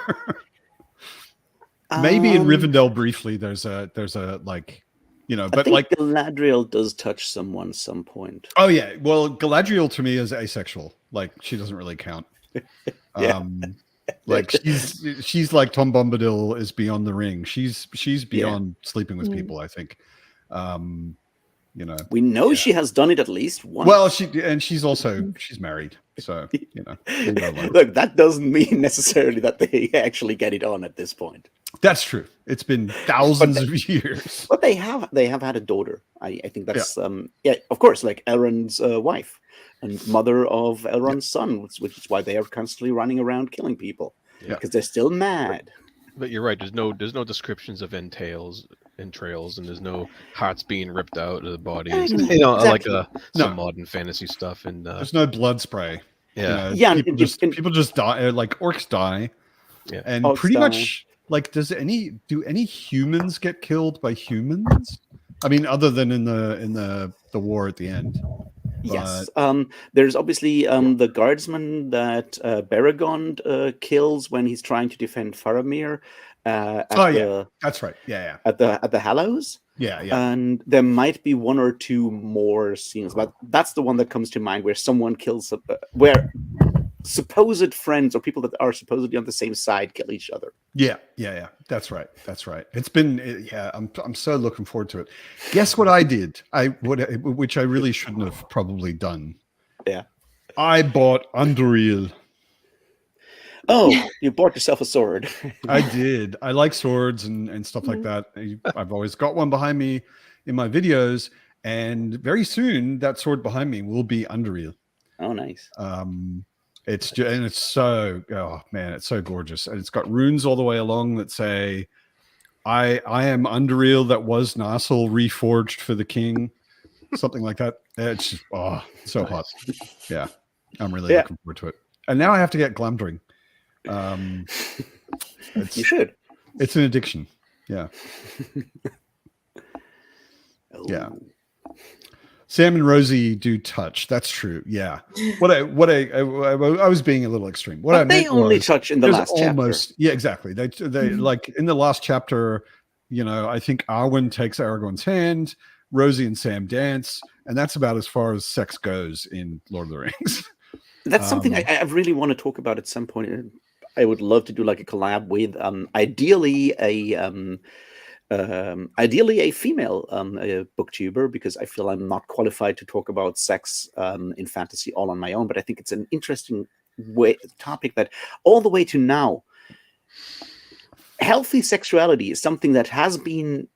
Maybe in Rivendell briefly, there's a like, you know, but I think like Galadriel does touch someone at some point. Oh yeah, well, Galadriel to me is asexual. Like, she doesn't really count. Like she's like Tom Bombadil is beyond the ring. She's beyond sleeping with people, I think. You know, we know she has done it at least once. Well, she's also married, so you know. Look, that doesn't mean necessarily that they actually get it on at this point. That's true. It's been thousands of years. But they have had a daughter. I think that's of course, like Elrond's wife and mother of Elrond's son, which is why they are constantly running around killing people, because they're still mad. But you're right. There's no descriptions of entrails, and there's no hearts being ripped out of the body. You know, like some modern fantasy stuff. And there's no blood spray. Yeah, you know, people just die. Like orcs die, and orcs pretty much like do any humans get killed by humans? I mean, other than in the war at the end. Yes. There's obviously the guardsman that Beregond kills when he's trying to defend Faramir. That's right. Yeah. At the Hallows. Yeah. And there might be 1 or 2 more scenes, but that's the one that comes to mind where someone kills where supposed friends or people that are supposedly on the same side kill each other. Yeah. That's right. It's been I'm so looking forward to it. Guess what I did? Which I really shouldn't have probably done. Yeah. I bought Anduril. Oh, you bought yourself a sword. I did. I like swords and stuff like that. I've always got one behind me in my videos, and very soon that sword behind me will be Anduril. Oh, nice. It's so gorgeous, and it's got runes all the way along that say, "I am Anduril that was Narsil reforged for the king," something like that. It's just, so hot. Yeah. I'm really looking forward to it. And now I have to get Glamdring. You should. It's an addiction. Yeah. Yeah. Sam and Rosie do touch. That's true. Yeah. I was being a little extreme. What but I they meant only was, touch in the last chapter. Yeah, exactly. They like in the last chapter, I think Arwen takes Aragorn's hand, Rosie and Sam dance, and that's about as far as sex goes in Lord of the Rings. That's something I really want to talk about at some point. I would love to do like a collab with ideally a female booktuber, because I feel I'm not qualified to talk about sex in fantasy all on my own. But I think it's an interesting topic that all the way to now, healthy sexuality is something that has been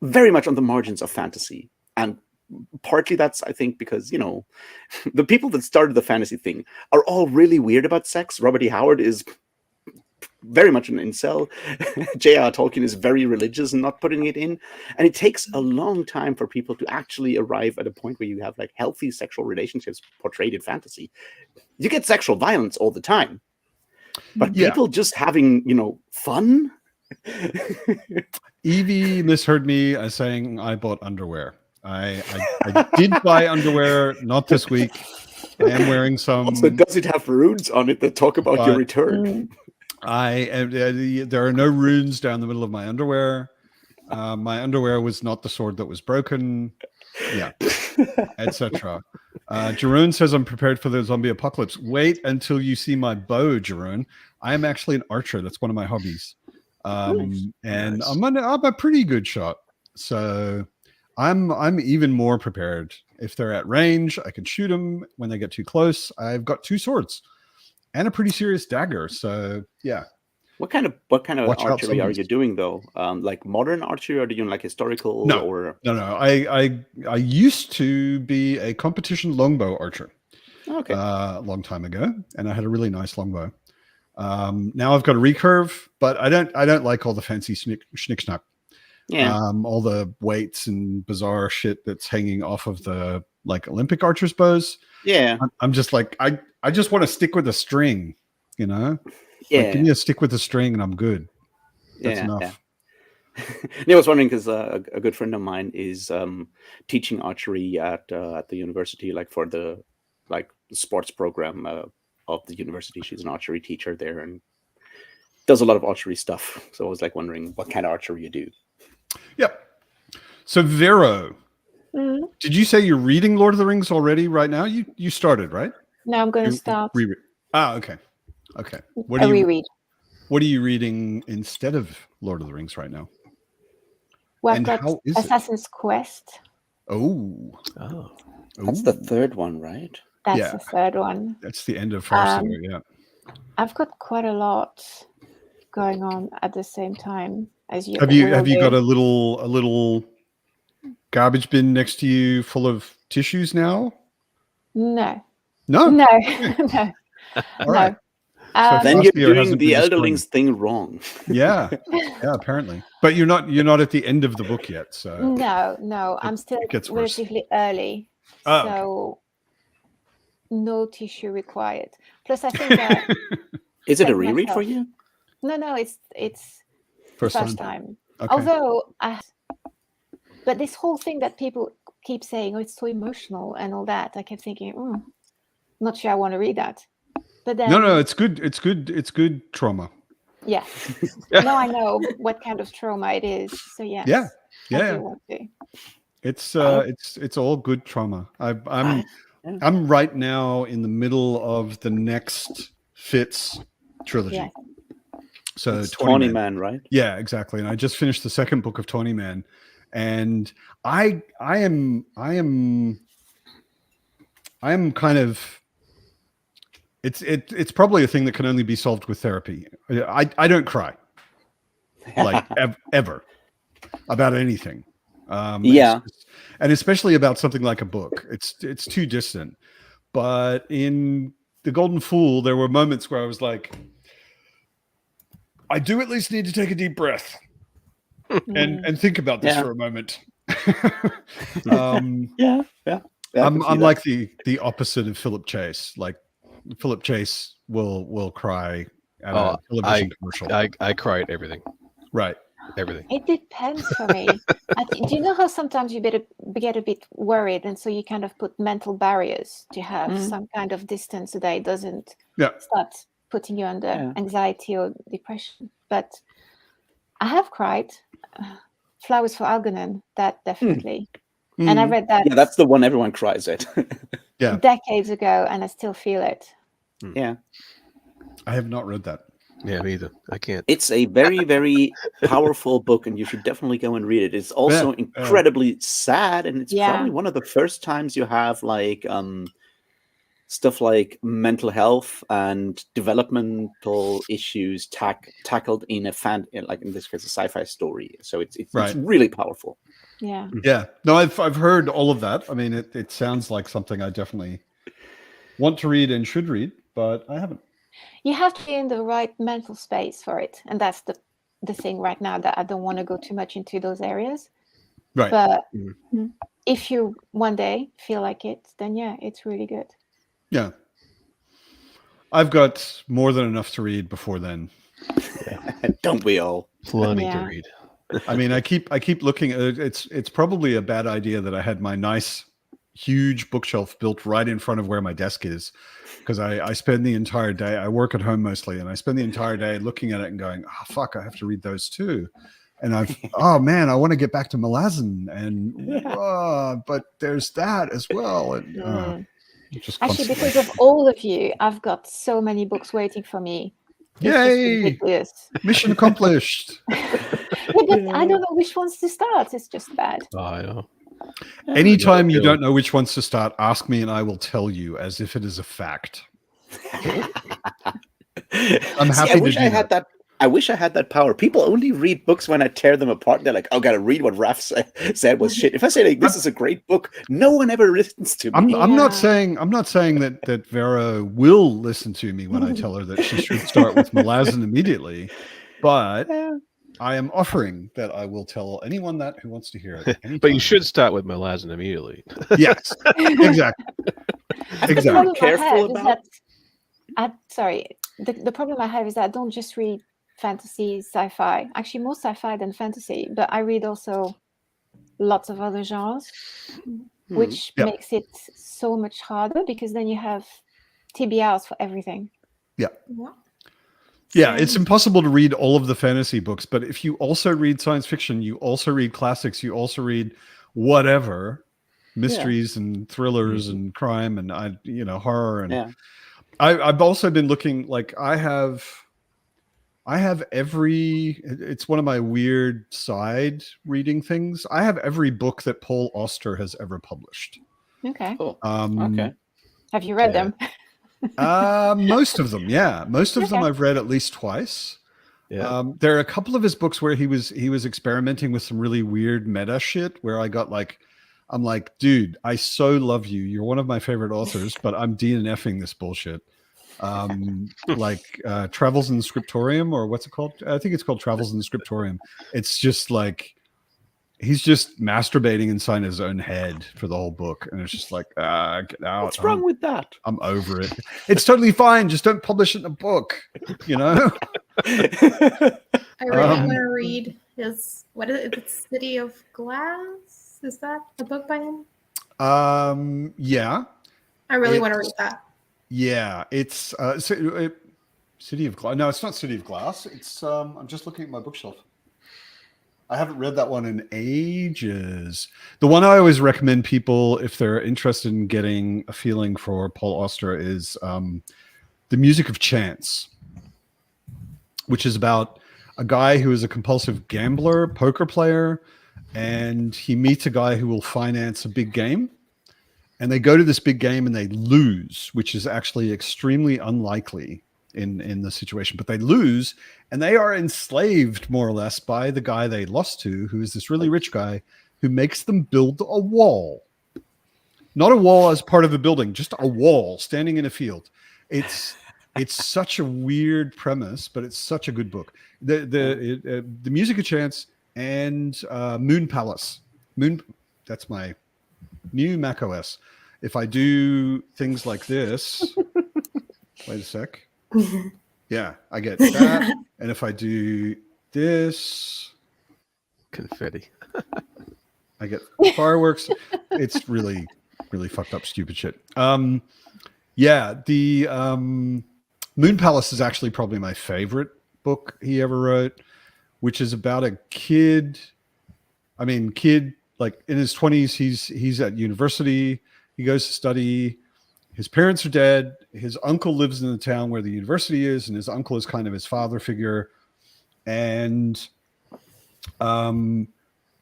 very much on the margins of fantasy. And partly that's, I think, because, the people that started the fantasy thing are all really weird about sex. Robert E. Howard is very much an incel. J.R. Tolkien is very religious and not putting it in. And it takes a long time for people to actually arrive at a point where you have like healthy sexual relationships portrayed in fantasy. You get sexual violence all the time, but people just having, fun. Evie misheard me as saying I bought underwear. I did buy underwear, not this week. I am wearing some. Also, does it have runes on it that talk about your return? There are no runes down the middle of my underwear. My underwear was not the sword that was broken. Yeah, etc. Jeroen says I'm prepared for the zombie apocalypse. Wait until you see my bow, Jeroen. I am actually an archer. That's one of my hobbies, and nice. I'm a pretty good shot. So I'm even more prepared. If they're at range, I can shoot them. When they get too close, I've got 2 swords and a pretty serious dagger. So yeah. What kind of archery are you doing though? Like modern archery, or are you doing like historical? No. I used to be a competition longbow archer. Okay. A long time ago, and I had a really nice longbow. Now I've got a recurve, but I don't like all the fancy schnick-schnack. Yeah. All the weights and bizarre shit that's hanging off of the like Olympic archers' bows. Yeah. I'm just like I just want to stick with a string, Yeah. Like, give me a stick with a string and I'm good. That's enough. Yeah. I was wondering because a good friend of mine is teaching archery at the university, like for the sports program of the university. She's an archery teacher there and does a lot of archery stuff. So I was like wondering what kind of archery you do. Yep. So Vero, did you say you're reading Lord of the Rings already right now? You started, right? No, I'm going to start. Reread. Okay. What do you read? What are you reading instead of Lord of the Rings right now? Well, I've got Assassin's Quest. Oh. That's the third one, right? That's the third one. That's the end of Farseer, yeah. I've got quite a lot going on at the same time as you. Have you got a little garbage bin next to you full of tissues now? No. No. No. All right. So then you're doing the Elderlings thing wrong. Yeah, apparently. But you're not at the end of the book yet, so no. I'm still relatively early, so no tissue required. Plus, I think that is it a reread for you? No, it's first time. Okay. Although, but this whole thing that people keep saying, it's so emotional and all that, I kept thinking, not sure I want to read that. But then, no, it's good. It's good trauma. Yeah. Now I know what kind of trauma it is. So yes. Yeah. It's all good trauma. I'm right now in the middle of the next Fitz trilogy. Yeah. So Tawny Man, right? Yeah, exactly. And I just finished the second book of Tawny Man, and I am kind of. It's probably a thing that can only be solved with therapy. I don't cry, like ever, about anything. And especially about something like a book. It's too distant. But in The Golden Fool, there were moments where I was like, I do at least need to take a deep breath and think about this for a moment. I can see I'm that. like the opposite of Philip Chase. Like Philip Chase will cry at a television commercial. I cry at everything. Right. Everything. It depends for me. Do you know how sometimes you get a bit worried, and so you kind of put mental barriers to have some kind of distance so that it doesn't start putting you under anxiety or depression. But I have cried. Flowers for Algernon, that definitely. And I read that. Yeah, that's the one everyone cries at. decades ago, and I still feel it. Yeah. I have not read that. Yeah, me either. I can't. It's a very, very powerful book, and you should definitely go and read it. It's also incredibly sad, and it's probably one of the first times you have like stuff like mental health and developmental issues tackled in like in this case a sci-fi story. So it's really powerful. Yeah. Yeah. No, I've heard all of that. I mean, it sounds like something I definitely want to read and should read, but I haven't. You have to be in the right mental space for it, and that's the thing right now, that I don't want to go too much into those areas. Right. But if you one day feel like it, then yeah, it's really good. Yeah. I've got more than enough to read before then. Don't we all? Plenty to read. I mean, I keep looking at it. It's probably a bad idea that I had my nice huge bookshelf built right in front of where my desk is, because I spend the entire day, I work at home mostly, and I spend the entire day looking at it and going, oh fuck, I have to read those too. And oh man, I want to get back to Malazan, and but there's that as well. And just actually, because of all of you, I've got so many books waiting for me. Yay! Mission accomplished. But I don't know which ones to start. It's just bad. Oh, I know. Anytime you don't know which ones to start, ask me and I will tell you as if it is a fact. I'm happy to do that. I wish I had that power. People only read books when I tear them apart. They're like, "Oh, gotta read what Raph said was shit." If I say like, "This is a great book," no one ever listens to me. I'm not saying that Vera will listen to me when I tell her that she should start with Malazan immediately, but I am offering that I will tell anyone that who wants to hear it. Anytime. But you should start with Malazan immediately. Yes, exactly. Exactly. Careful about. The problem I have is that I don't just read fantasy, sci-fi. Actually, more sci-fi than fantasy. But I read also lots of other genres, which makes it so much harder, because then you have TBRs for everything. Yeah. Yeah, it's impossible to read all of the fantasy books, but if you also read science fiction, you also read classics, you also read whatever, mysteries and thrillers and crime and horror, and I've also been looking, like I have every, it's one of my weird side reading things. I have every book that Paul Auster has ever published. Okay. Cool. Okay. Have you read them? Most of them, most of them I've read at least twice. There are a couple of his books where he was experimenting with some really weird meta shit, where I'm like, dude, I so love you, you're one of my favorite authors, but I'm DNFing this bullshit. Like Travels in the Scriptorium, or what's it called? I think it's called Travels in the Scriptorium. It's just like he's just masturbating inside his own head for the whole book, and it's just like, get out. What's wrong with that? I'm over it. It's totally fine. Just don't publish it in a book, you know? I really want to read his, what is it? City of Glass? Is that a book by him? Yeah. I really want to read that. Yeah, it's City of Glass. No, it's not City of Glass. It's I'm just looking at my bookshelf. I haven't read that one in ages. The one I always recommend people, if they're interested in getting a feeling for Paul Auster, is The Music of Chance, which is about a guy who is a compulsive gambler, poker player, and he meets a guy who will finance a big game. And they go to this big game and they lose, which is actually extremely unlikely in the situation. But they lose, and they are enslaved more or less by the guy they lost to, who is this really rich guy who makes them build a wall. Not a wall as part of a building, just a wall standing in a field. It's such a weird premise, but it's such a good book. The Music of Chance and Moon Palace. That's my new Mac OS. if I do things like this, wait a sec. Yeah, I get that. And if I do this, confetti. I get fireworks. It's really, really fucked up, stupid shit. Yeah, the Moon Palace is actually probably my favorite book he ever wrote, which is about a kid. I mean, like in his 20s, he's at university. He goes to study. His parents are dead. His uncle lives in the town where the university is, and his uncle is kind of his father figure. And then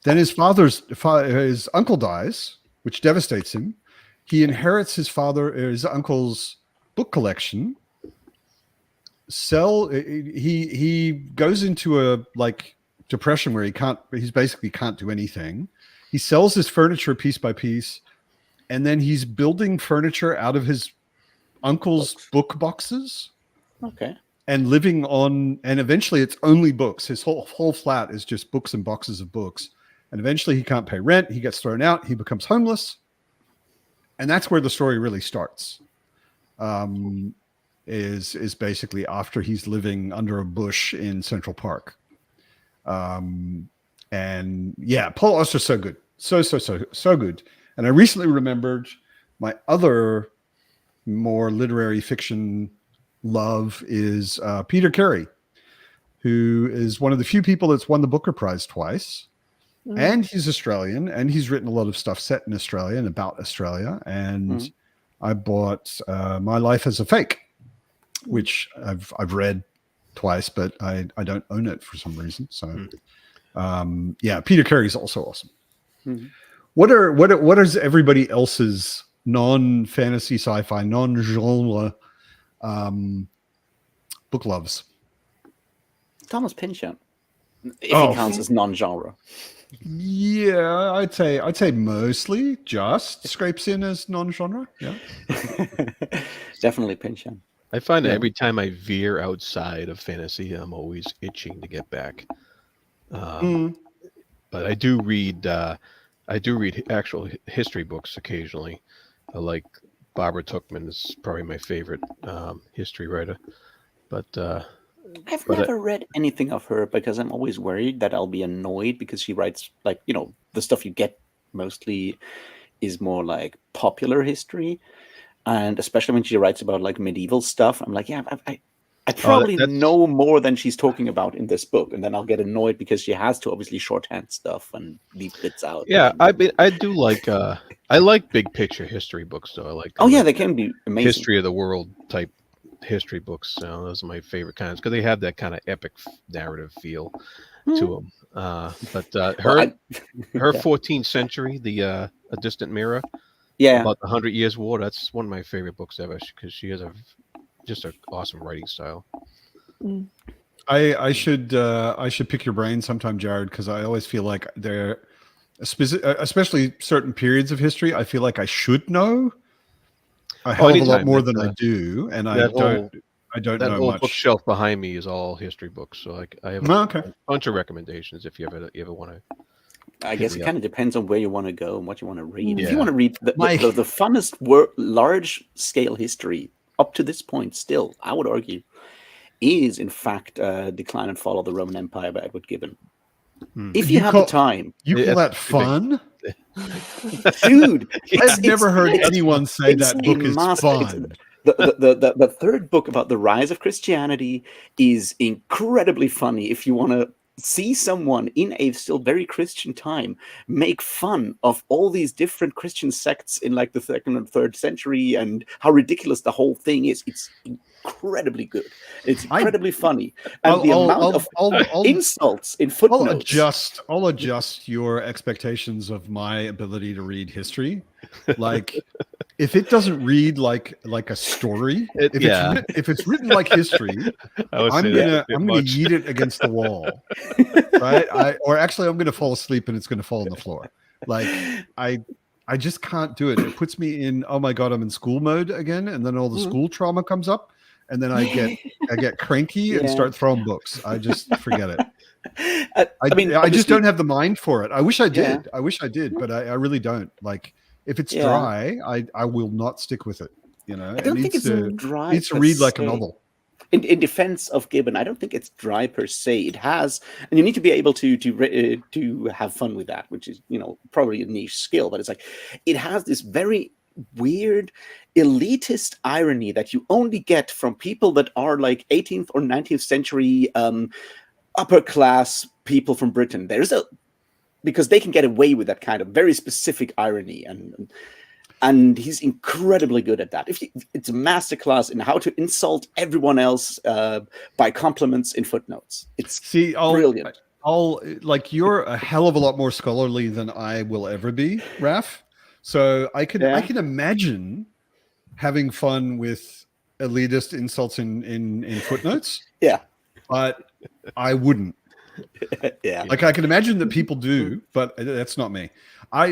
his uncle dies, which devastates him. He inherits his uncle's book collection. He goes into a like depression where he basically can't do anything. He sells his furniture piece by piece, and then he's building furniture out of his uncle's book boxes. Okay. And living on, and eventually it's only books. His whole flat is just books and boxes of books. And eventually he can't pay rent. He gets thrown out. He becomes homeless. And that's where the story really starts. Is basically after he's living under a bush in Central Park. And yeah, Paul Auster's so good. So good. And I recently remembered my other more literary fiction love is Peter Carey, who is one of the few people that's won the Booker Prize twice. And he's Australian, and he's written a lot of stuff set in Australia and about Australia. And I bought My Life as a Fake, which I've read twice, but I don't own it for some reason. So yeah, Peter Carey is also awesome. What is everybody else's non-fantasy sci-fi, non-genre book loves? Thomas Pynchon, if he counts as non-genre. Yeah, I'd say mostly just scrapes in as non-genre. Yeah, definitely Pynchon. I find that every time I veer outside of fantasy, I'm always itching to get back. But I do read actual history books occasionally. I like Barbara Tuchman is probably my favorite history writer. But I've never read anything of her because I'm always worried that I'll be annoyed because she writes like, the stuff you get mostly is more like popular history. And especially when she writes about like medieval stuff, I'm like, yeah, I probably know more than she's talking about in this book. And then I'll get annoyed because she has to obviously shorthand stuff and leave bits out. Yeah, I do like, I like big picture history books though. I like, they can be amazing. History of the world type history books. Those are my favorite kinds because they have that kind of epic narrative feel to them. But her 14th Century, A Distant Mirror, about the 100 Years' War, that's one of my favorite books ever because she has just an awesome writing style. I should pick your brain sometime, Jared, because I always feel like there, especially certain periods of history, I feel like I should know a hell of a lot more than I do, and I don't know much. Bookshelf behind me is all history books, so I have a bunch of recommendations if you ever want to. I guess it kind of depends on where you want to go and what you want to read. If you want to read the funnest large scale history up to this point, still, I would argue, is in fact Decline and Fall of the Roman Empire by Edward Gibbon. If you have the time. You call that fun? Dude, I've never heard anyone say that book is fun. The third book about the rise of Christianity is incredibly funny if you want to see someone in a still very Christian time make fun of all these different Christian sects in like the 2nd and 3rd century and how ridiculous the whole thing is. It's incredibly good. It's incredibly funny. And the amount of insults in footnotes. I'll adjust your expectations of my ability to read history. Like, if it doesn't read like a story, if it's written like history, I'm gonna yeet it against the wall, right? I'm gonna fall asleep and it's gonna fall on the floor. Like I just can't do it. It puts me in, oh my god, I'm in school mode again, and then all the school trauma comes up, and then I get cranky and start throwing books. I just forget it. I just don't have the mind for it. I wish I did. I wish I did, but I really don't. Like, If it's Yeah. dry, I will not stick with it. You know, I don't think it's to dry. needs to per read like a se. novel. In defense of Gibbon, I don't think it's dry per se. It has, and you need to be able to have fun with that, which is, you know, probably a niche skill. But it's like it has this very weird elitist irony that you only get from people that are like 18th or 19th century upper class people from Britain. Because they can get away with that kind of very specific irony, and he's incredibly good at that. It's a masterclass in how to insult everyone else by compliments in footnotes. It's brilliant. You're a hell of a lot more scholarly than I will ever be, Raf. So I can imagine having fun with elitist insults in footnotes. Yeah, but I wouldn't. Yeah, like I can imagine that people do, but that's not me. I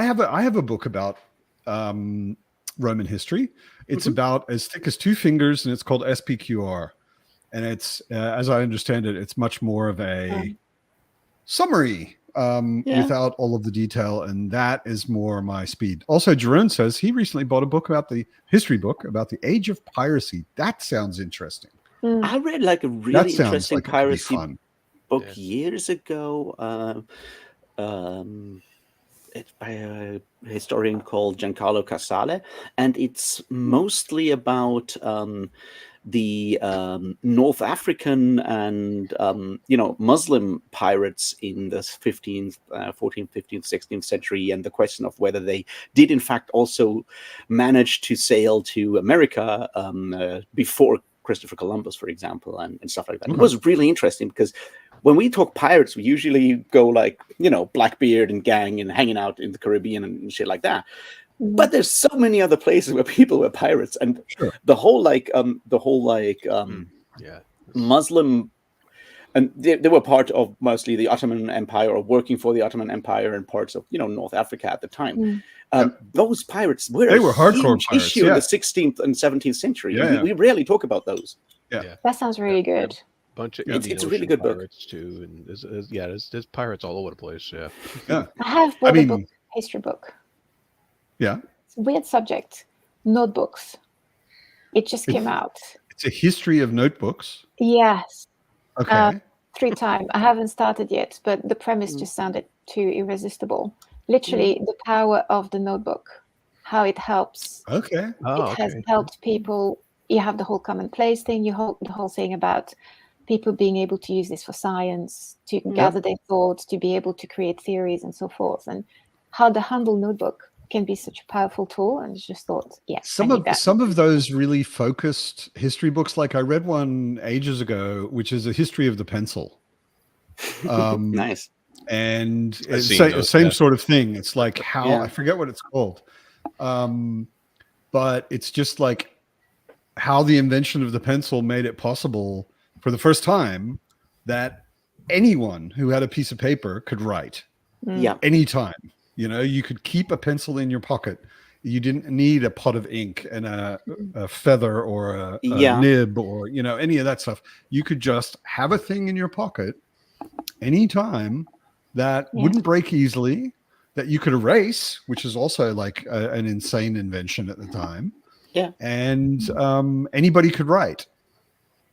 have a book about Roman history. It's about as thick as 2 fingers, and it's called SPQR. And it's, as I understand it, it's much more of a summary without all of the detail, and that is more my speed. Also, Jerome says he recently bought a book about the age of piracy. That sounds interesting. I read like a really interesting like piracy book years ago. It's by a historian called Giancarlo Casale, and it's mostly about the North African and Muslim pirates in the 14th, 15th, 16th century, and the question of whether they did in fact also manage to sail to America before Christopher Columbus, for example, and stuff like that. It was really interesting because when we talk pirates, we usually go like, Blackbeard and gang and hanging out in the Caribbean and shit like that. But there's so many other places where people were pirates, and the whole Muslim, and they were part of mostly the Ottoman Empire, or working for the Ottoman Empire in parts of North Africa at the time. Those pirates were hardcore huge pirates, issue in the 16th and 17th century. We rarely talk about those. That sounds really good. Bunch of it's a really good pirates too, and there's pirates all over the place. I have bought a book, history book. Yeah, it's a weird subject. Notebooks. It just came out. It's a history of notebooks. Yes. Okay. 3 times. I haven't started yet, but the premise just sounded too irresistible. Literally, the power of the notebook, how it helps. Okay. It has helped people. You have the whole commonplace thing. The whole thing about people being able to use this for science, to gather their thoughts, to be able to create theories and so forth, and how the humble notebook can be such a powerful tool. And just thought, some of those really focused history books, like I read one ages ago, which is a history of the pencil. Nice. And it's same sort of thing. It's like I forget what it's called, but it's just like how the invention of the pencil made it possible for the first time that anyone who had a piece of paper could write. Anytime. You could keep a pencil in your pocket. You didn't need a pot of ink and a feather or a nib or any of that stuff. You could just have a thing in your pocket anytime that wouldn't break easily, that you could erase, which is also like an insane invention at the time. And anybody could write.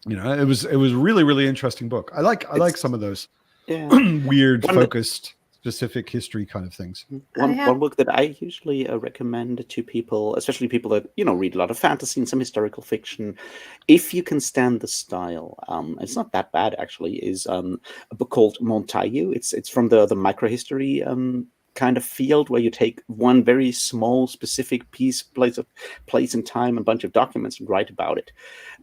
It was a really, really interesting book. I like some of those weird focused specific history kind of things. One book that I usually recommend to people, especially people that read a lot of fantasy and some historical fiction, if you can stand the style, it's not that bad actually, is a book called Montagu. It's from the microhistory kind of field, where you take one very small specific place in time, a bunch of documents, and write about it.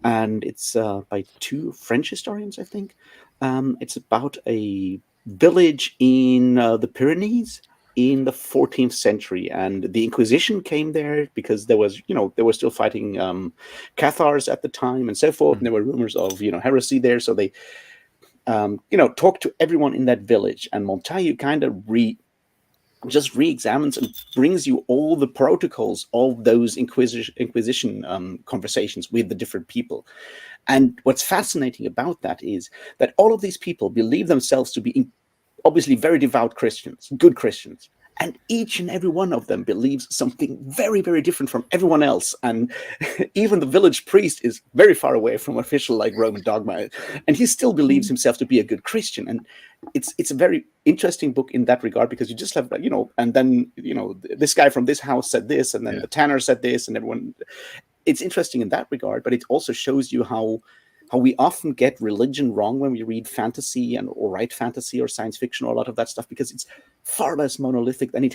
And it's by 2 French historians, I think. It's about a village in the Pyrenees in the 14th century, and the Inquisition came there because there was they were still fighting Cathars at the time and so forth, and there were rumors of heresy there, so they talked to everyone in that village, and Montagu kind of re-examines and brings you all the protocols of those Inquisition conversations with the different people. And what's fascinating about that is that all of these people believe themselves to be obviously very devout Christians, good Christians, And each and every one of them believes something very, very different from everyone else. And even the village priest is very far away from official like Roman dogma. And he still believes himself to be a good Christian. And it's a very interesting book in that regard, because you just have, and then, this guy from this house said this, and then the tanner said this, and everyone. It's interesting in that regard, but it also shows you how we often get religion wrong when we read fantasy or write fantasy or science fiction or a lot of that stuff, because it's far less monolithic than we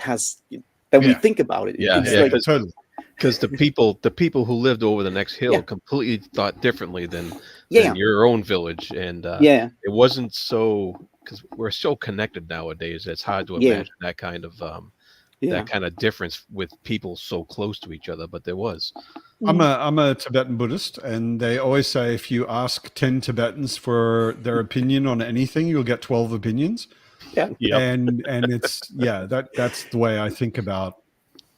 think about it. Yeah, totally. Because the people who lived over the next hill completely thought differently than your own village, and it wasn't so, because we're so connected nowadays. It's hard to imagine that kind of difference with people so close to each other, but there was. I'm a Tibetan Buddhist, and they always say if you ask 10 Tibetans for their opinion on anything, you'll get 12 opinions. Yeah. And it's that's the way I think about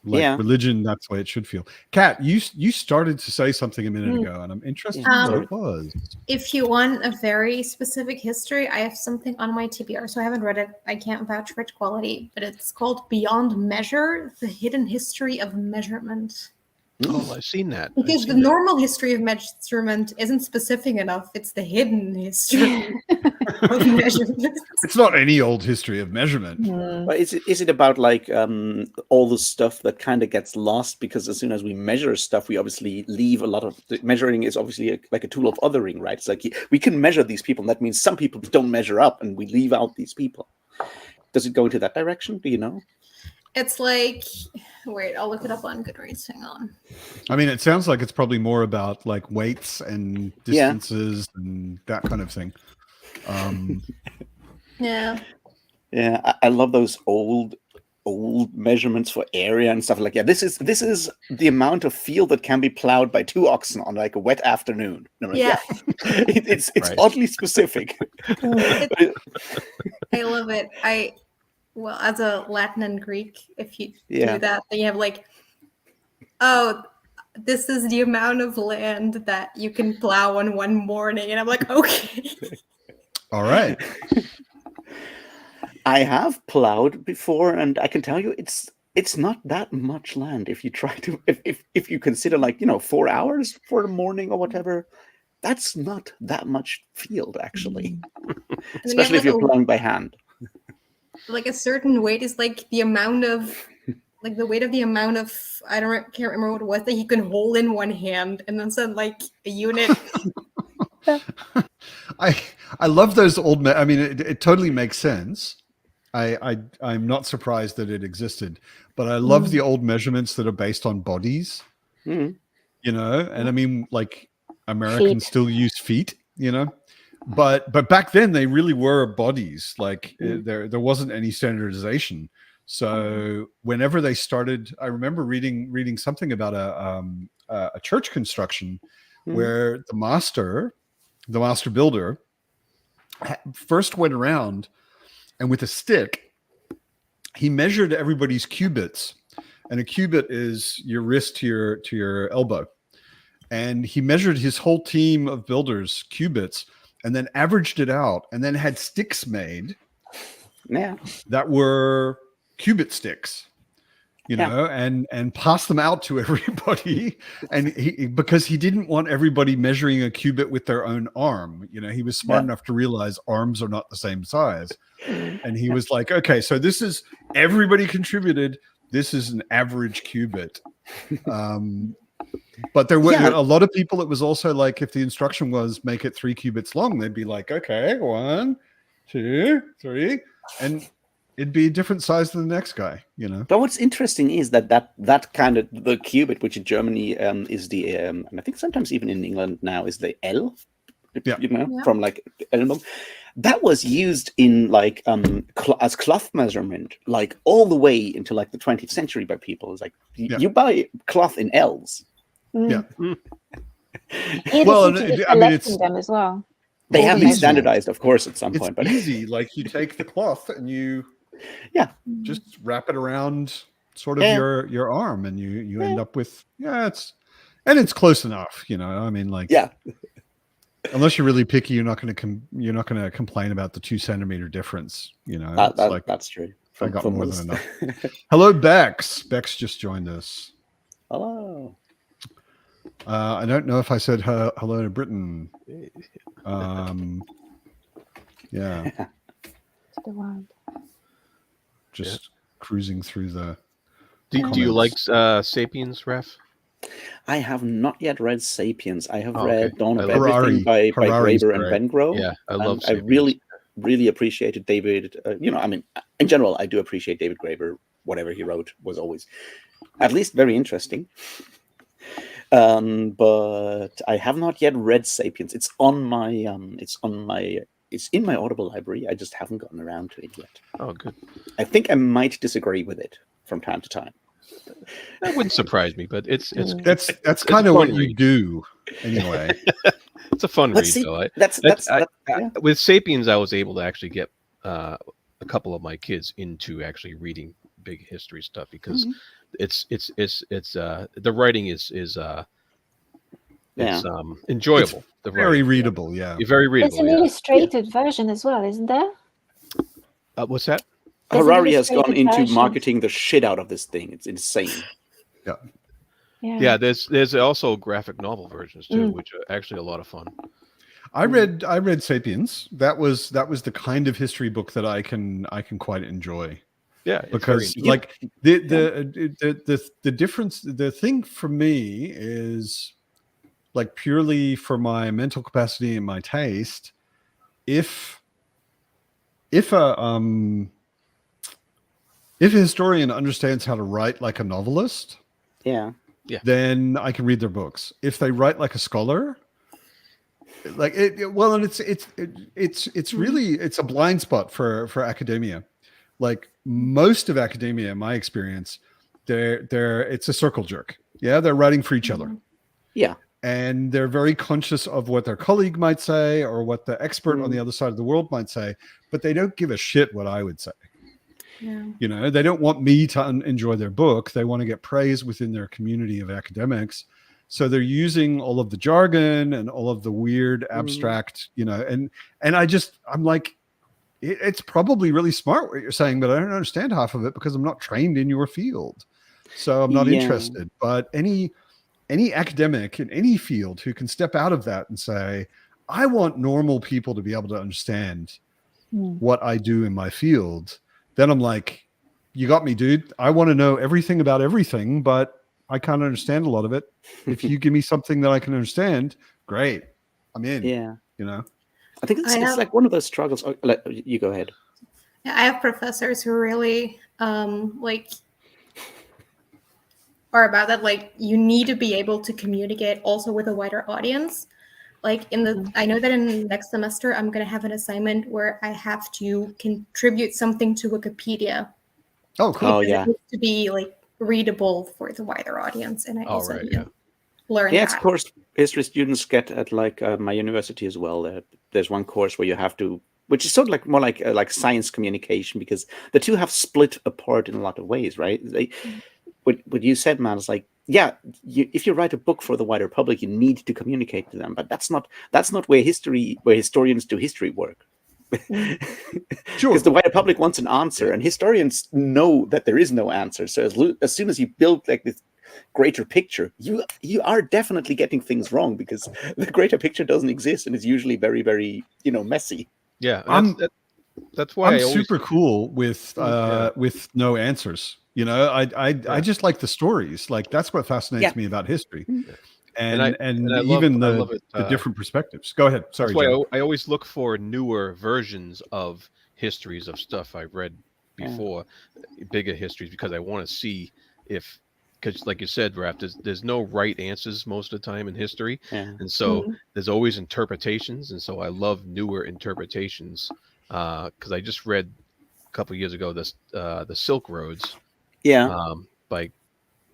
religion. That's the way it should feel. Kat, you started to say something a minute ago, and I'm interested in what it was. If you want a very specific history, I have something on my TBR, so I haven't read it. I can't vouch for its quality, but it's called Beyond Measure: The Hidden History of Measurement. Oh, I've seen that. Because the normal history of measurement isn't specific enough. It's the hidden history of measurement. It's not any old history of measurement. But is it about like all the stuff that kind of gets lost, because as soon as we measure stuff, we obviously leave a lot of measuring is obviously like a tool of othering, right? It's like we can measure these people, and that means some people don't measure up, and we leave out these people. Does it go into that direction? Do you know? It's like, wait, I'll look it up on Goodreads. Hang on. I mean, it sounds like it's probably more about like weights and distances and that kind of thing. Yeah. I love those old measurements for area and stuff like that. This is the amount of field that can be plowed by 2 oxen on like a wet afternoon. It's oddly specific. I love it. Well, as a Latin and Greek, if you do that, then you have like, this is the amount of land that you can plow on one morning. And I'm like, okay. All right. I have plowed before, and I can tell you it's not that much land. If you try to, if you consider like, 4 hours for the morning or whatever, that's not that much field actually. Especially if you're plowing by hand. Like a certain weight is like the amount of, like the weight of the amount of, can't remember what it was that you can hold in one hand, and then said like a unit. I love those old. I mean, it totally makes sense. I'm not surprised that it existed, but I love the old measurements that are based on bodies. And I mean, like Americans still use feet. But back then they really were bodies. Like there wasn't any standardization. So whenever they started, I remember reading something about a church construction where the master builder first went around, and with a stick he measured everybody's cubits, and a cubit is your wrist to your elbow, and he measured his whole team of builders' cubits, and then averaged it out, and then had sticks made that were cubit sticks, and passed them out to everybody. And because he didn't want everybody measuring a cubit with their own arm, he was smart enough to realize arms are not the same size. And he was like, okay, so this is, everybody contributed. This is an average cubit. But there were a lot of people. It was also like, if the instruction was make it 3 cubits long, they'd be like, okay, 1, 2, 3, and it'd be a different size than the next guy, But what's interesting is that kind of the cubit, which in Germany is the, and I think sometimes even in England now is the L, from like Ellenbogen. That was used in like as cloth measurement, like all the way into like the 20th century by people. It's like you buy cloth in L's. Yeah. Well, I mean, it's them as well. They have been standardized, of course, at some point. But easy. Like you take the cloth and you, just wrap it around sort of your arm, and you end up with it's close enough. I mean, like unless you're really picky, you're not going to complain about the 2 centimeter difference. That's true. I got from more most. than enough. Hello, Bex. Bex just joined us. Hello. I don't know if I said hello to Britain. Yeah, To the world. just cruising through the. Do you like comments. Sapiens, Ref? I have not yet read 'Sapiens. I have Oh, read okay. Dawn of I love- Everything by Harari's Graeber and great. Bengrove. Yeah, I love And I Sapiens. really appreciated David. I mean, in general, I do appreciate David Graeber. Whatever he wrote was always, at least, very interesting. But I have not yet read *Sapiens*. It's on my it's in my Audible library. I just haven't gotten around to it yet. Oh, good. I think I might disagree with it from time to time. That wouldn't surprise me, but it's That's kind of fun what you read. do anyway. it's a fun Let's read, see. though. That's yeah. With *Sapiens*, I was able to actually get a couple of my kids into actually reading big history stuff because it's the writing is enjoyable. The Very writing. readable, yeah. Very There's readable. an Yeah. illustrated version as well, isn't there? What's that? There's an Harari has gone illustrated into version. marketing the shit out of this thing. It's insane. Yeah, there's also graphic novel versions too, Mm. which are actually a lot of fun. I read *Sapiens*. That was the kind of history book that I can quite enjoy. Yeah, it's Because very- like the difference, the thing for me is like purely for my mental capacity and my taste. If a historian understands how to write like a novelist, Yeah. then I can read their books. If they write like a scholar, like well, and it's really it's a blind spot for academia. Like most of academia, in my experience, it's a circle jerk. Yeah, they're writing for each other. Yeah. And they're very conscious of what their colleague might say or what the expert on the other side of the world might say, but they don't give a shit what I would say. Yeah. You know, they don't want me to enjoy their book. They want to get praise within their community of academics. So they're using all of the jargon and all of the weird abstract, you know, and I'm like, it's probably really smart what you're saying, but I don't understand half of it because I'm not trained in your field. So I'm not interested. But any academic in any field who can step out of that and say, I want normal people to be able to understand what I do in my field, then I'm like, you got me, dude. I want to know everything about everything, but I can't understand a lot of it. If you give me something that I can understand, great. I'm in. Yeah. You know? I think it's like one of those struggles. You go ahead. I have professors who really are about that. Like, you need to be able to communicate also with a wider audience. Like I know that in next semester, I'm going to have an assignment where I have to contribute something to Wikipedia. Oh, cool. Oh, yeah. It needs to be like readable for the wider audience. And I also learn it's that. a course history students get at like my university as well. There's one course where you have to, which is sort of like more like science communication, because the two have split apart in a lot of ways, right? What you said, man, is like, yeah, if you write a book for the wider public, you need to communicate to them, but that's not where historians do history work. Sure. Because the wider public wants an answer, and historians know that there is no answer. So as soon as you build like this greater picture, you are definitely getting things wrong, because the greater picture doesn't exist, and it's usually very, very messy. Yeah, that's why I'm super cool with no answers. You know, I just like the stories. Like that's what fascinates me about history, and I even love the different perspectives. Go ahead. Sorry, that's why I always look for newer versions of histories of stuff I've read before, bigger histories, because I want to see because like you said, Raph, there's no right answers most of the time in history, and so there's always interpretations, and so I love newer interpretations. Because I just read a couple of years ago the Silk Roads. By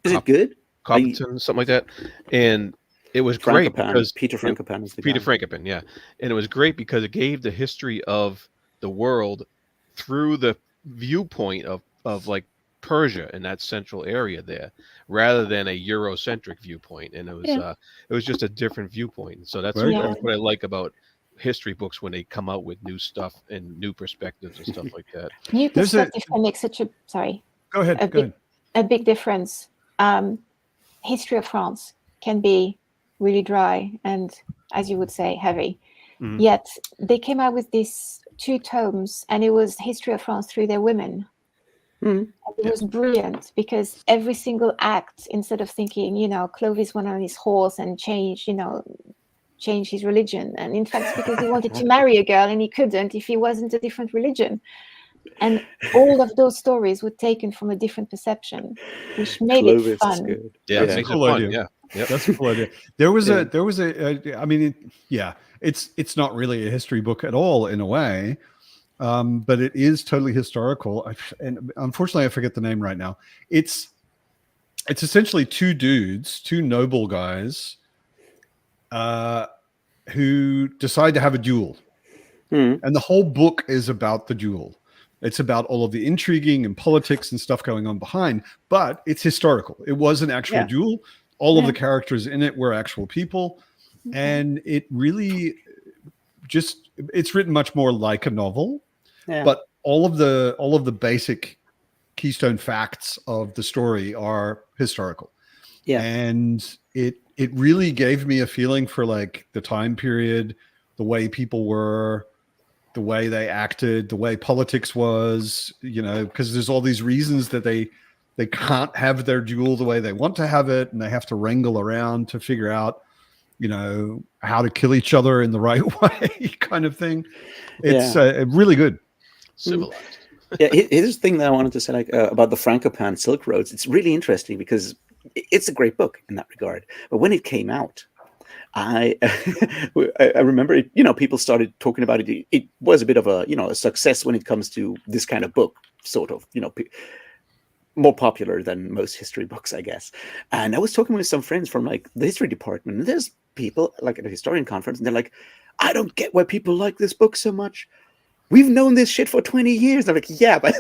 it good? Copperton, something like that, and it was great because Peter Frankopan is the Peter guy. Frankopan, yeah, and it was great because it gave the history of the world through the viewpoint of like Persia and that central area there, rather than a Eurocentric viewpoint, and it was just a different viewpoint. So that's what I like about history books when they come out with new stuff and new perspectives and stuff like that. New perspective can make such a Go ahead. A big difference. History of France can be really dry and, as you would say, heavy. Mhm. Yet they came out with these 2 tomes, and it was History of France through their women. Mhm. It was brilliant because every single act, instead of thinking, Clovis went on his horse and changed his religion, and in fact, it's because he wanted to marry a girl and he couldn't if he wasn't a different religion. And all of those stories were taken from a different perception, which made Clovis it is fun. good. Yeah, That's it a makes cool it fun. idea. Yeah. Yep. That's a cool idea. There was Yeah. I mean, it's not really a history book at all in a way, but it is totally historical. And unfortunately, I forget the name right now. It's essentially 2 dudes, 2 noble guys, who decide to have a duel. Mhm. And the whole book is about the duel. It's about all of the intriguing and politics and stuff going on behind, but it's historical. It was an actual Yeah. duel. All of Yeah. the characters in it were actual people. And it really it's written much more like a novel, Yeah. but all of the basic keystone facts of the story are historical. Yeah. And it really gave me a feeling for like the time period, the way people were, the way they acted, the way politics was, because there's all these reasons that they can't have their duel the way they want to have it, and they have to wrangle around to figure out, how to kill each other in the right way, kind of thing. It's really good. Civilized. Yeah, here's the thing that I wanted to say, about the Frankopan Silk Roads. It's really interesting because it's a great book in that regard. But when it came out, I remember it, people started talking about it. It was a bit of a success when it comes to this kind of book, sort of, more popular than most history books, I guess. And I was talking with some friends from like the history department, and there's people like at a historian conference, and they're like, I don't get why people like this book so much. We've known this shit for 20 years. I'm like, yeah, but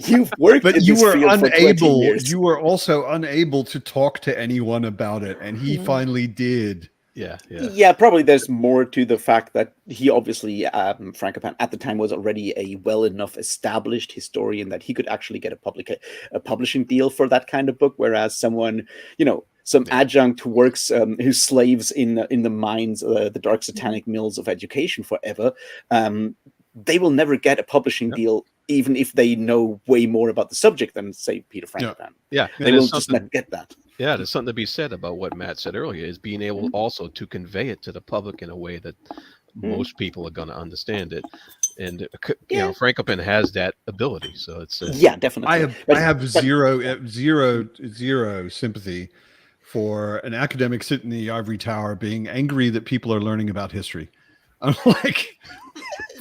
you've worked in you this were field for 20 years. You were also unable to talk to anyone about it, and he finally did. Yeah, probably there's more to the fact that he obviously, Frankopan at the time was already a well enough established historian that he could actually get a publishing deal for that kind of book, whereas someone, some adjunct who works, who slaves in the mines, the dark satanic mills of education forever, they will never get a publishing deal, even if they know way more about the subject than, say, Peter Frankopan. Yeah. They will just not get that. Yeah, there's something to be said about what Matt said earlier, is being able also to convey it to the public in a way that most people are going to understand it. And, Frankopan has that ability. So it's... yeah, definitely. I have zero sympathy for an academic sitting in the ivory tower being angry that people are learning about history. I'm like...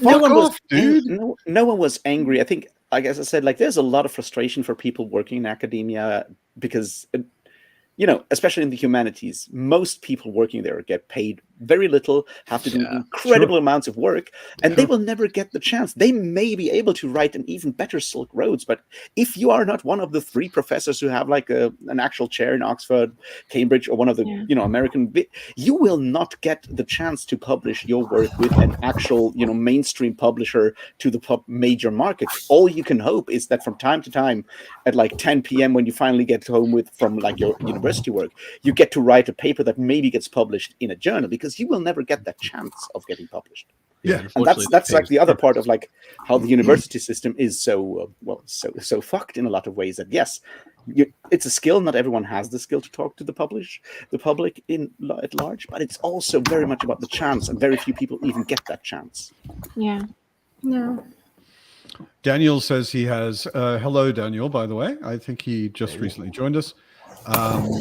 No one was angry. I think, like as I said, like there's a lot of frustration for people working in academia because, especially in the humanities, most people working there get paid very little, have to do incredible amounts of work, and they will never get the chance. They may be able to write an even better Silk Roads, but if you are not one of the 3 professors who have like an actual chair in Oxford, Cambridge, or one of the American, you will not get the chance to publish your work with an actual mainstream publisher to the major market. All you can hope is that from time to time, at like 10 p.m. when you finally get home from like your university work, you get to write a paper that maybe gets published in a journal, because you will never get that chance of getting published. Yeah, and that's like the other part of like how the university system is so fucked in a lot of ways. That yes, it's a skill. Not everyone has the skill to talk to the public at large, but it's also very much about the chance, and very few people even get that chance. Yeah. No. Daniel says he has. Hello, Daniel. By the way, I think he just recently joined us.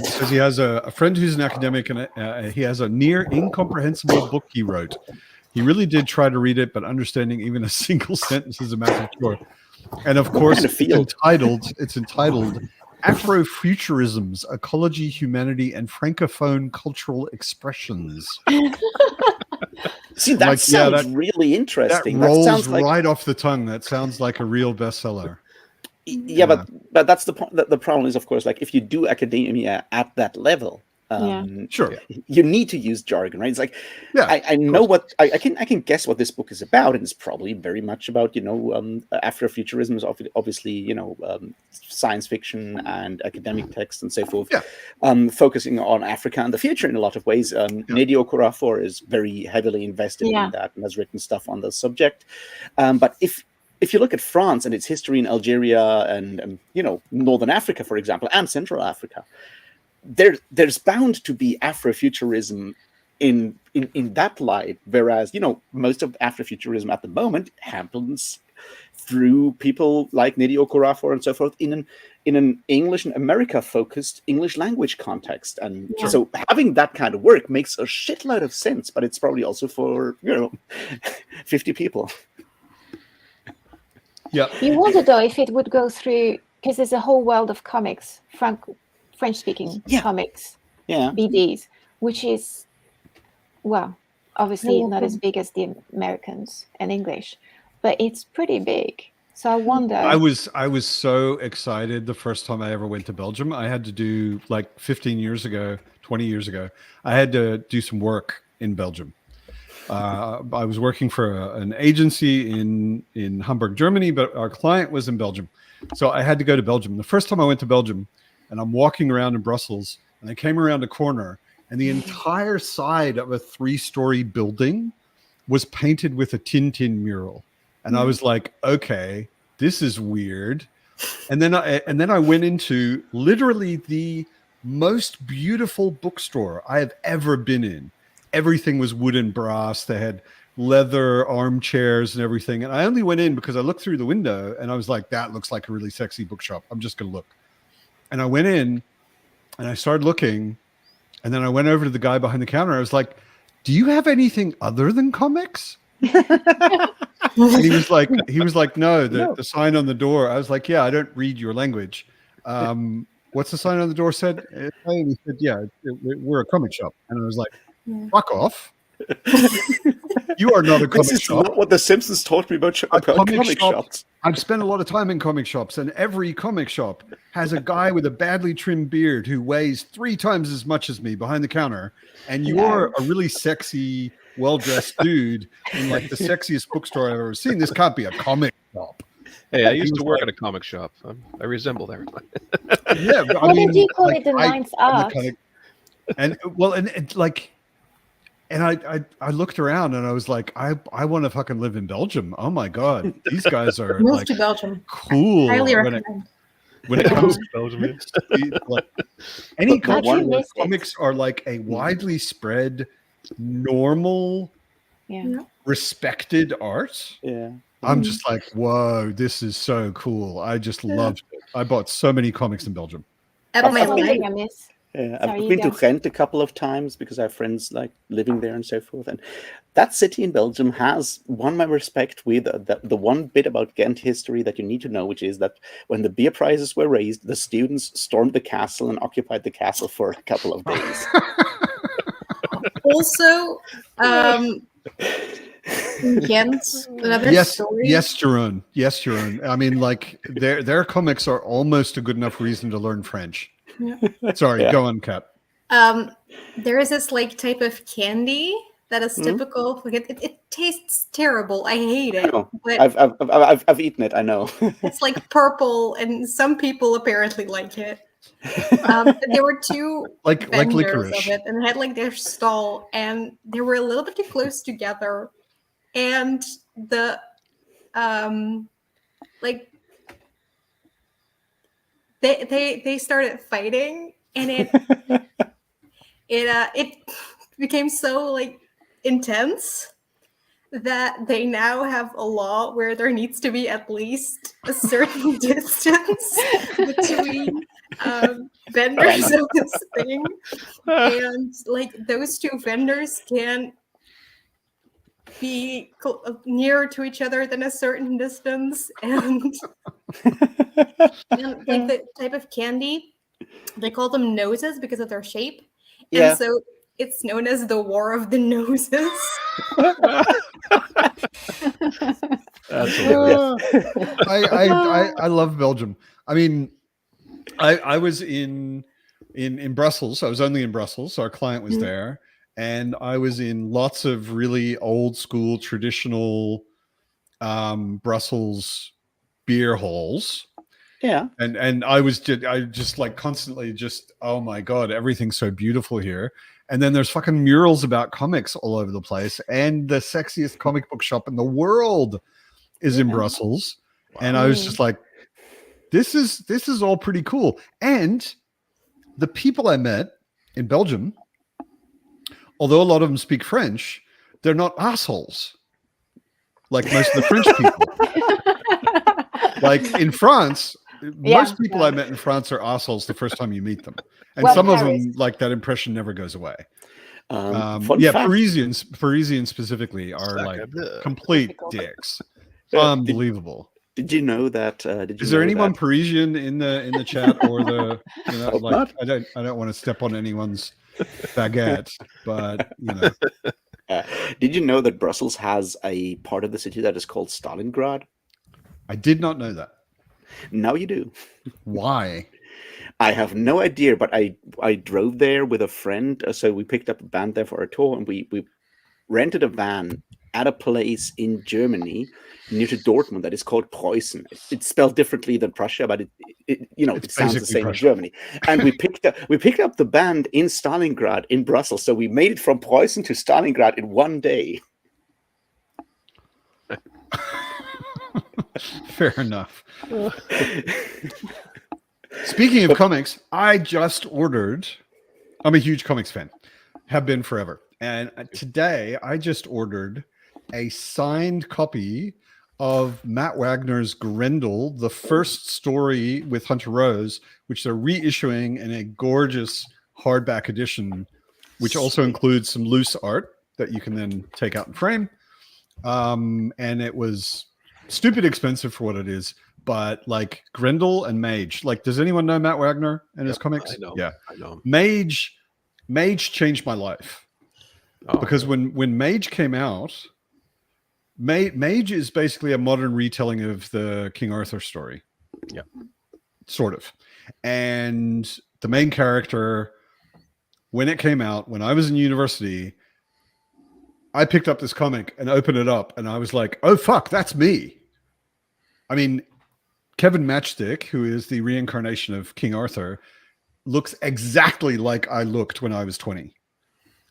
Says he has a friend who's an academic, and he has a near incomprehensible book he wrote. He really did try to read it, but understanding even a single sentence is a massive chore. And of course, it's entitled Afrofuturisms, Ecology, Humanity, and Francophone Cultural Expressions. See, that sounds really interesting. That rolls sounds like, right off the tongue. That sounds like a real bestseller. Yeah, but that's the point. The problem is, of course, like if you do academia at that level, Sure. You need to use jargon, right? It's like, Yeah, I know what I can guess what this book is about, and it's probably very much about Afrofuturism is obviously science fiction and academic text and so forth. Yeah. Focusing on Africa and the future in a lot of ways. Nnedi Okorafor is very heavily invested in that and has written stuff on the subject. But if you look at France and its history in Algeria and Northern Africa, for example, and Central Africa, there's bound to be Afrofuturism in that light, whereas most of Afrofuturism at the moment happens through people like Nnedi Okorafor and so forth in an English and America focused English language context, and so having that kind of work makes a shitload of sense. But it's probably also for 50 people. Yeah. You wonder though if it would go through, because there's a whole world of comics, French-speaking comics, BDs, which is, well, obviously not as big as the Americans and English, but it's pretty big. So I wonder. I was so excited the first time I ever went to Belgium. I had to do, like 15 years ago, 20 years ago, I had to do some work in Belgium. I was working for an agency in Hamburg, Germany, but our client was in Belgium. So I had to go to Belgium. The first time I went to Belgium, and I'm walking around in Brussels, and I came around a corner, and the entire side of a 3-story building was painted with a Tintin mural. And I was like, okay, this is weird. And then I went into literally the most beautiful bookstore I have ever been in. Everything was wood and brass. They had leather armchairs and everything. And I only went in because I looked through the window and I was like, that looks like a really sexy bookshop. I'm just going to look. And I went in and I started looking. And then I went over to the guy behind the counter. I was like, do you have anything other than comics? And he was like, no, the sign on the door. I was like, yeah, I don't read your language. What's the sign on the door said? And he said, yeah, we're a comic shop. And I was like, fuck off. You are not a comic This is shop. not what The Simpsons taught me about comic shops. I've spent a lot of time in comic shops, and every comic shop has a guy with a badly trimmed beard who weighs 3 times as much as me behind the counter, and you're a really sexy, well-dressed dude in like the sexiest bookstore I've ever seen. This can't be a comic shop. Hey, I used to work at a comic shop. I resemble that. Yeah, but What did you call it? The ninth art. And well, and like, and I looked around and I was like, I want to fucking live in Belgium. Oh my god, these guys are Move like to Belgium. cool. Highly recommend. When it comes to Belgium, like, any comics are like a widely spread, normal, respected art. Yeah. I'm just like, whoa, this is so cool. I just loved it. I bought so many comics in Belgium. At my something I miss. I've been to Ghent a couple of times because I have friends like living there and so forth. And that city in Belgium has won my respect with the one bit about Ghent history that you need to know, which is that when the beer prices were raised, the students stormed the castle and occupied the castle for a couple of days. Also, Ghent, another story. Yes, Jeroen. Yes, Jeroen. I mean, like their comics are almost a good enough reason to learn French. Yeah. Sorry, go on, Cap. There is this like type of candy that is typical. It tastes terrible. I hate it. But I've eaten it. I know. It's like purple, and some people apparently like it. There were 2 like vendors licorice of it, and they had like their stall, and they were a little bit too close together, and the like they started fighting, and it became so like intense that they now have a law where there needs to be at least a certain distance between vendors of this thing, and like those 2 vendors can be nearer to each other than a certain distance, and like the type of candy, they call them noses because of their shape, and so it's known as the War of the Noses. That's hilarious. I love Belgium. I mean, I was in in Brussels. I was only in Brussels, so our client was there, and I was in lots of really old school, traditional Brussels beer halls. Yeah. And I just like constantly just, oh my God, everything's so beautiful here. And then there's fucking murals about comics all over the place. And the sexiest comic book shop in the world is in Brussels. Wow. And I was just like, this is all pretty cool. And the people I met in Belgium, although a lot of them speak French, they're not assholes like most of the French people. Like in France, most people I met in France are assholes the first time you meet them. And some of them, like, that impression never goes away. Parisians specifically are like complete dicks. Unbelievable. Did you know that? Is there anyone Parisian in the chat or the? You know, like, I don't want to step on anyone's baguette, but you know. Did you know that Brussels has a part of the city that is called Stalingrad? I did not know that. Now you do. Why? I have no idea, but I drove there with a friend. So we picked up a band there for a tour, and we rented a van at a place in Germany near to Dortmund that is called Preußen. It's spelled differently than Prussia, but it sounds the same Prussia. in Germany. And we picked up the band in Stalingrad in Brussels. So we made it from Preußen to Stalingrad in one day. Fair enough. Speaking of comics, I just ordered. I'm a huge comics fan, have been forever. And today I just ordered a signed copy of Matt Wagner's Grendel, the first story with Hunter Rose, which they're reissuing in a gorgeous hardback edition, which also includes some loose art that you can then take out and frame. And it was stupid expensive for what it is, but like Grendel and Mage, like, does anyone know Matt Wagner and his comics? I know. Yeah. I know. Mage changed my life because when Mage came out, Mage is basically a modern retelling of the King Arthur story. Yeah. Sort of. And the main character, when it came out, when I was in university, I picked up this comic and opened it up, and I was like, oh, fuck, that's me. I mean, Kevin Matchstick, who is the reincarnation of King Arthur, looks exactly like I looked when I was 20.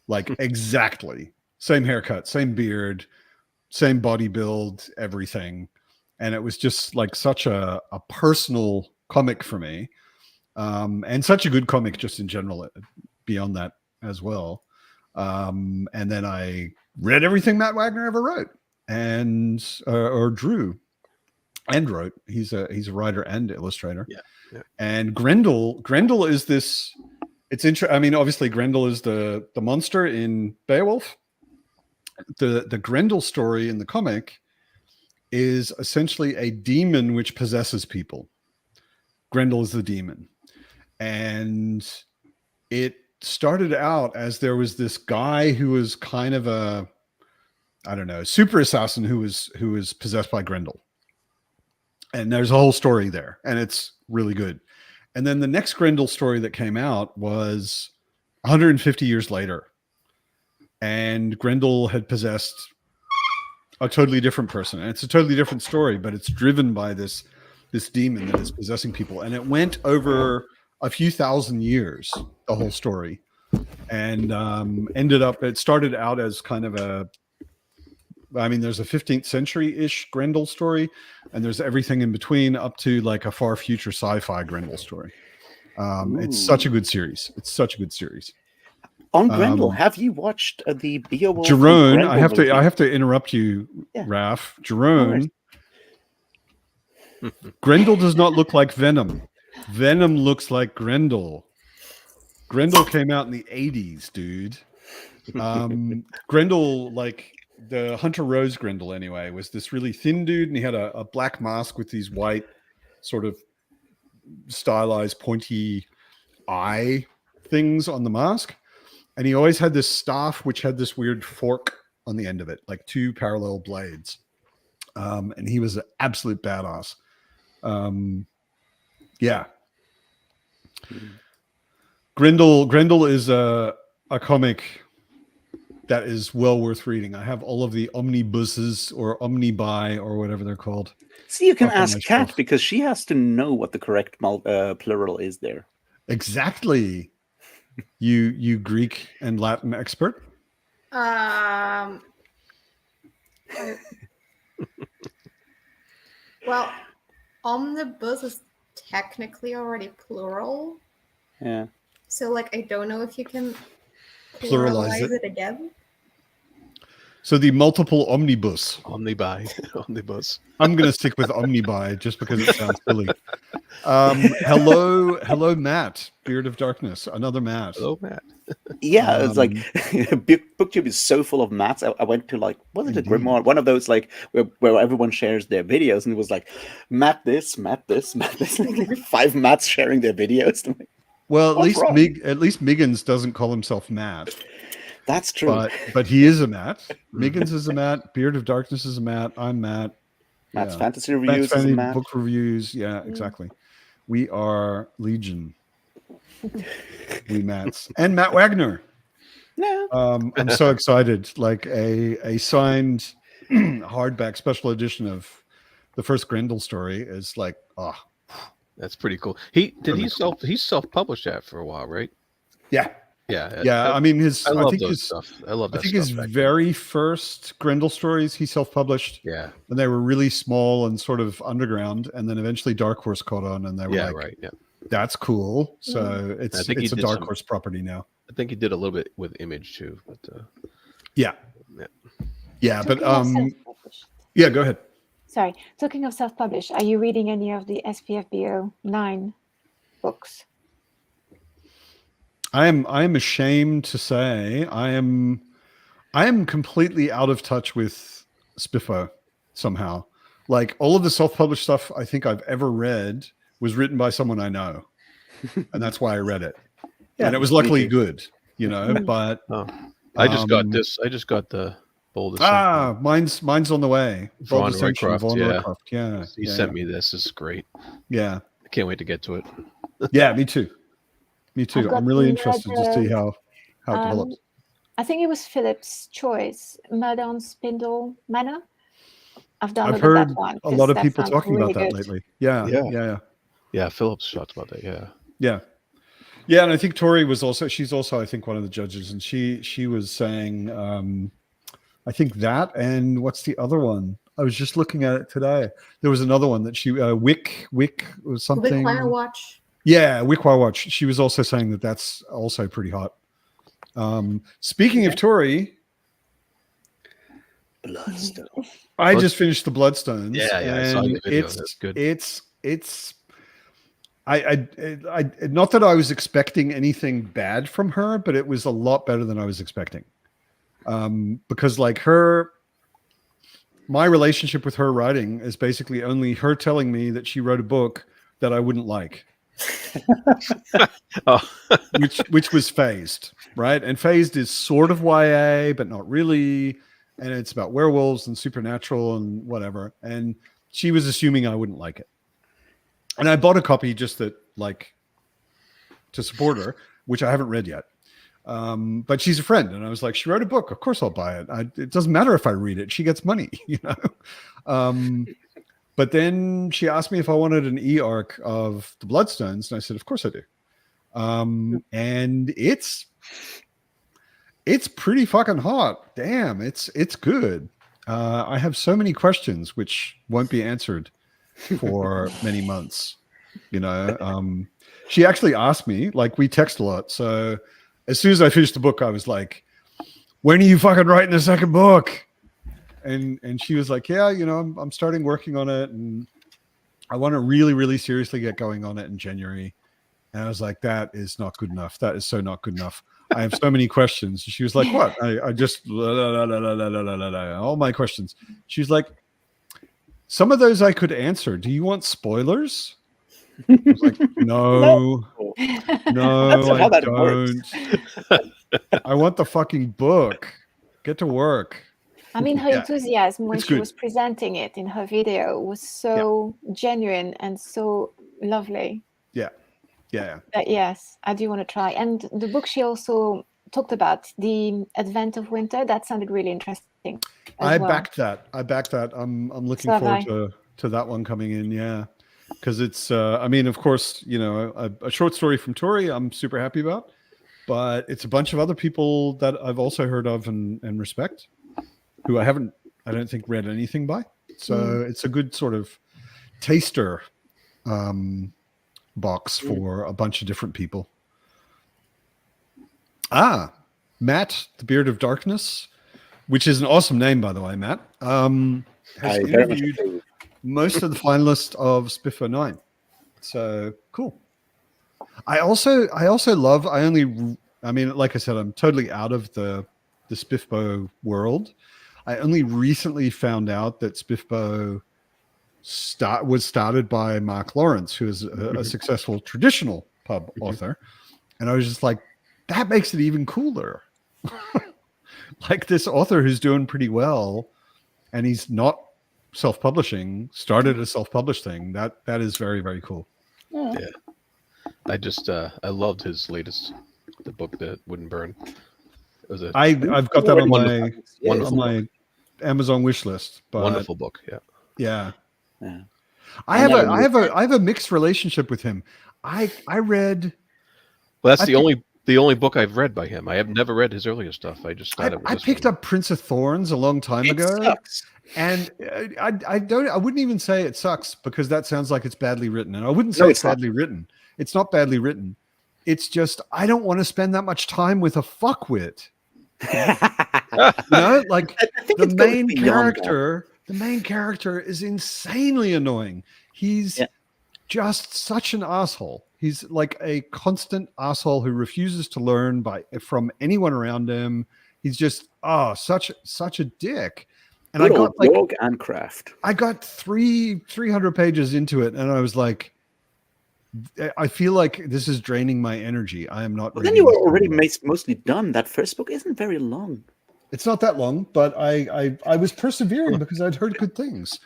Like, exactly. Same haircut, same beard, same body build, everything. And it was just like such a personal comic for me. And such a good comic just in general, beyond that as well. And then I read everything Matt Wagner ever wrote and or drew and wrote. He's a writer and illustrator. Yeah. And Grendel is this. It's interesting. I mean, obviously Grendel is the monster in Beowulf. The Grendel story in the comic is essentially a demon which possesses people. Grendel is the demon, and it started out as there was this guy who was kind of a, I don't know, super assassin who was possessed by Grendel. And there's a whole story there, and it's really good. And then the next Grendel story that came out was 150 years later. And Grendel had possessed a totally different person. And it's a totally different story, but it's driven by this demon that is possessing people. And it went over a few thousand years, the whole story. And it started out as kind of there's a 15th century-ish Grendel story, and there's everything in between up to like a far future sci-fi Grendel story. It's such a good series. On Grendel, have you watched the Beowulf? Jerome, I have to interrupt you, Raph. Jerome, Grendel does not look like Venom. Venom looks like Grendel. Grendel came out in the 80s, dude. Grendel, like the Hunter Rose Grendel anyway, was this really thin dude, and he had a black mask with these white sort of stylized pointy eye things on the mask. And he always had this staff which had this weird fork on the end of it, like two parallel blades. And he was an absolute badass. Grendel is a comic that is well worth reading. I have all of the omnibuses or omnibuy or whatever they're called. See, you can Up on ask my Kat shelf. because she has to know what the correct plural is there. Exactly. You Greek and Latin expert? Well, omnibus is technically already plural. Yeah. So, like, I don't know if you can Pluralize pluralize it. it again. So the multiple omnibus. Omnibuy, omnibus. I'm going to stick with omnibuy just because it sounds silly. Hello, Matt, Beard of Darkness, another Matt. Hello, Matt. Yeah, it's like BookTube is so full of mats. I went to like, was it a Indeed. Grimoire? One of those like where everyone shares their videos, and it was like Matt this, Matt this, Matt this. Like 5 mats sharing their videos. I'm like, Well, at what's least wrong? Miggins doesn't call himself Matt, That's true. but he is a Matt. Miggins is a Matt. Beard of Darkness is a Matt. I'm Matt. Matt's yeah. fantasy Matt's reviews is a Fantasy Matt. book reviews. Yeah, exactly. We are Legion. We Matts and Matt Wagner. Yeah. I'm so excited. Like a signed hardback special edition of the first Grendel story is like, oh, That's pretty cool. He self-published that for a while, right? yeah. Yeah. I mean, I love think those his stuff. I love I that think stuff. his back then. very first Grendel stories he self-published, Yeah. and they were really small and sort of underground, and then eventually Dark Horse caught on, and they were Yeah. like, Right. Yeah. "That's cool." So I think he it's a did Dark some- Horse property now. I think he did a little bit with Image too, but Yeah, but Talking of self-published. yeah. Go ahead. Sorry. Talking of self-published, are you reading any of the SPFBO 9 books? I am ashamed to say I am completely out of touch with Spiffo somehow. Like all of the self-published stuff I think I've ever read was written by someone I know, and that's why I read it. Yeah, And it was me luckily too. good, you know. But I just got this. I just got the Bold Ascent. mine's on the way. Vaughn Bold Ascension, Roycroft, Vaughn yeah. Roycroft, yeah. He sent me this. This is great. Yeah, I can't wait to get to it. yeah. Me too. Me too. I've got I'm really the interested to see how it develops. I think it was Philip's choice, Murder on Spindle Manor. I've downloaded I've heard that one. a lot of that people sounds talking really about that good. lately. Yeah. Yeah, Phillips talked about that. Yeah. Yeah, and I think Tori was also. She's also, I think, one of the judges, and she was saying, I think that, and what's the other one? I was just looking at it today. There was another one that she Wick or something. Wickwire Watch. Yeah, Wickwire Watch. She was also saying that that's also pretty hot. Speaking of Tori, Bloodstone. I just finished the Bloodstones. Yeah, I saw your video. It's That's good. It's I not that I was expecting anything bad from her, but it was a lot better than I was expecting. Because like my relationship with her writing is basically only her telling me that she wrote a book that I wouldn't like. Oh. which was Phased, right? And Phased is sort of YA, but not really. And it's about werewolves and supernatural and whatever. And she was assuming I wouldn't like it. And I bought a copy just to support her, which I haven't read yet. But she's a friend, and I was like, she wrote a book. Of course I'll buy it. It doesn't matter if I read it. She gets money, you know? But then she asked me if I wanted an e-arc of the Bloodstones, and I said, of course I do. And it's pretty fucking hot. Damn, it's good. I have so many questions which won't be answered for many months. You know, she actually asked me, like, we text a lot. So as soon as I finished the book, I was like, when are you fucking writing the second book? And she was like, yeah, you know, I'm starting working on it, and I want to really, really seriously get going on it in January. And I was like, that is not good enough. That is so not good enough. I have so many questions. She was like, what? I just all my questions. She's like, some of those I could answer. Do you want spoilers? I was like, no, That's not how I that don't. I want the fucking book. Get to work. I mean, her Yeah. enthusiasm when It's she good. was presenting it in her video was so genuine and so lovely. Yeah. But yes, I do want to try. And the book she also talked about, The Advent of Winter, that sounded really interesting. I backed that. I'm looking So forward to that one coming in. Yeah. Because it's, I mean, of course, you know, a short story from Tori, I'm super happy about, but it's a bunch of other people that I've also heard of and respect, who I don't think read anything by. So it's a good sort of taster box for a bunch of different people. Matt, the Beard of Darkness, which is an awesome name, by the way, Matt, has interviewed most of the finalists of Spiffo 9. So cool. I mean, like I said, I'm totally out of the Spiffbo world. I only recently found out that Spiffbo was started by Mark Lawrence, who is a successful traditional pub author. And I was just like, that makes it even cooler. Like this author who's doing pretty well and he's not self-publishing, started a self-published thing. That is very, very cool. Yeah. I just I loved his latest, the book that wouldn't burn. It was I've got that on my Amazon wish list. But wonderful book. Yeah. I have a mixed relationship with him. I read. Well, that's the only book I've read by him. I have never read his earlier stuff. I just thought I picked up Prince of Thorns a long time ago. Sucks. And I wouldn't even say it sucks because that sounds like it's badly written. And I wouldn't say it's badly written. It's not badly written. It's just I don't want to spend that much time with a fuckwit. You know, like the main character is insanely annoying. He's just such an asshole. He's like a constant asshole who refuses to learn from anyone around him. He's just such a dick. And I got like Log and Craft. I got 300 pages into it, and I was like, I feel like this is draining my energy. I am not. Well, then you were already mostly done. That first book isn't very long. It's not that long, but I was persevering because I'd heard good things.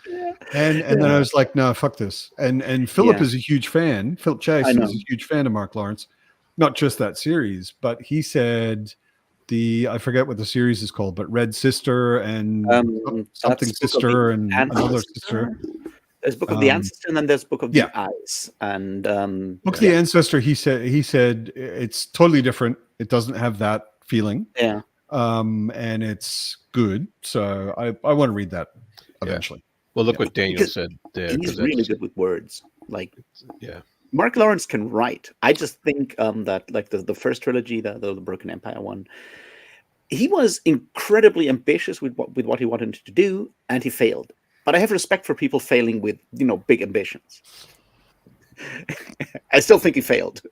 And then I was like, no, fuck this. And Philip is a huge fan. Philip Chase is a huge fan of Mark Lawrence. Not just that series, but he said I forget what the series is called, but Red Sister and something sister and another sister. There's Book of the Ancestor, and then there's Book of the Eyes. And Book of the Ancestor, he said it's totally different. It doesn't have that feeling. Yeah. And it's good. So I want to read that eventually. Well, look what Daniel said there. He's really good with words. Like, yeah. Mark Lawrence can write. I just think that like the first trilogy, the Broken Empire one, he was incredibly ambitious with what he wanted to do, and he failed. But I have respect for people failing with, big ambitions. I still think he failed.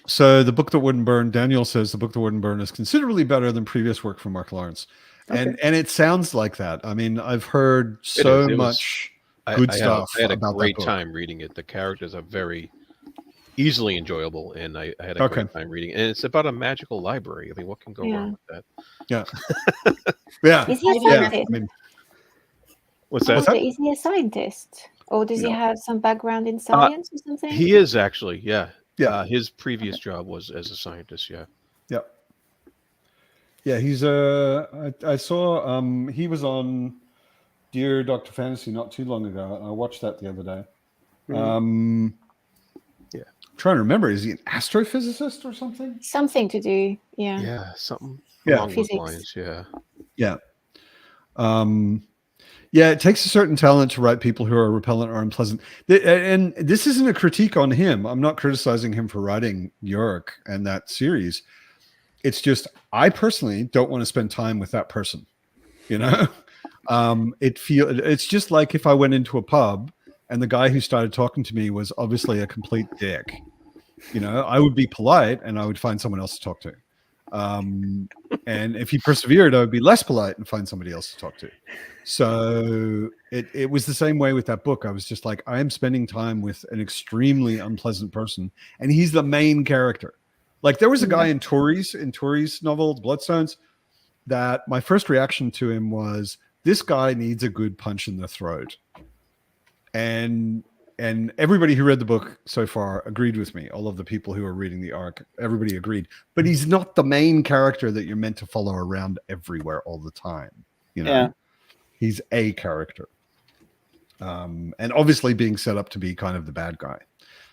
So the book that wouldn't burn, Daniel says the book that wouldn't burn is considerably better than previous work from Mark Lawrence. And it sounds like that. I mean, I've heard so much good stuff. I had a great time reading it. The characters are very easily enjoyable, and I had a great time reading it. And it's about a magical library. I mean, what can go wrong with that? Yeah. Yeah. Is he a scientist? I mean, what's that? Is he a scientist? Or does he have some background in science or something? He is actually, yeah. Yeah. His previous job was as a scientist, yeah. Yeah. Yeah, he's I saw he was on Dear Dr. Fantasy not too long ago, and I watched that the other day. Yeah. Trying to remember, is he an astrophysicist or something? Something to do, yeah. Yeah, something along those lines, yeah. Yeah. Yeah, it takes a certain talent to write people who are repellent or unpleasant. And this isn't a critique on him. I'm not criticizing him for writing Yorick and that series. It's just, I personally don't want to spend time with that person. It's just like if I went into a pub and the guy who started talking to me was obviously a complete dick. I would be polite and I would find someone else to talk to. And if he persevered, I would be less polite and find somebody else to talk to. So it was the same way with that book. I was just like, I am spending time with an extremely unpleasant person, and he's the main character. Like there was a guy in Tori's novel, The Bloodstones, that my first reaction to him was, this guy needs a good punch in the throat. And and everybody who read the book so far agreed with me. All of the people who are reading the arc, everybody agreed. But he's not the main character that you're meant to follow around everywhere all the time. You know, Yeah. he's a character, and obviously being set up to be kind of the bad guy.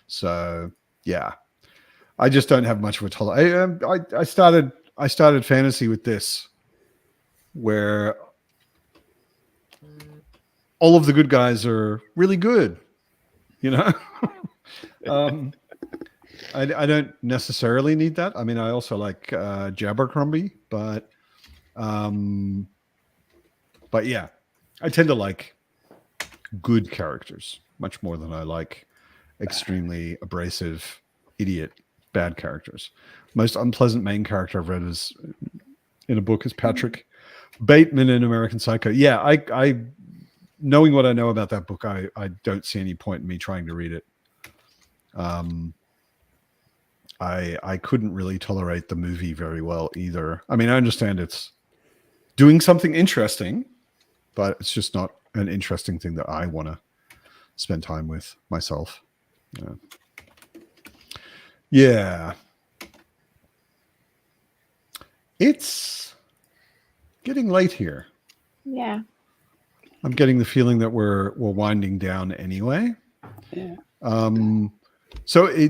So yeah, I just don't have much of a tolerance. I started fantasy with this, where all of the good guys are really good. You know, I don't necessarily need that. I mean, I also like Jabbercrombie, but yeah, I tend to like good characters much more than I like extremely abrasive, idiot, bad characters. Most unpleasant main character I've read is in a book is Patrick Bateman in American Psycho. Yeah, I knowing what I know about that book, I don't see any point in me trying to read it. I couldn't really tolerate the movie very well either. I mean, I understand it's doing something interesting, but it's just not an interesting thing that I want to spend time with myself. Yeah. It's getting late here. Yeah. I'm getting the feeling that we're winding down anyway. Yeah. So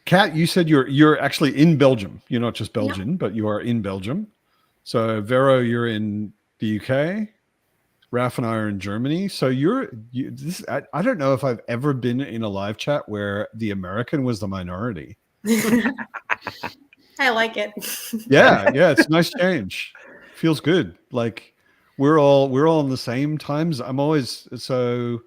Kat, you said you're actually in Belgium. You're not just Belgian, but you are in Belgium. So Vero, you're in the UK. Raf and I are in Germany. So I don't know if I've ever been in a live chat where the American was the minority. I like it. Yeah, it's a nice change. Feels good. Like we're all in the same times. I'm always so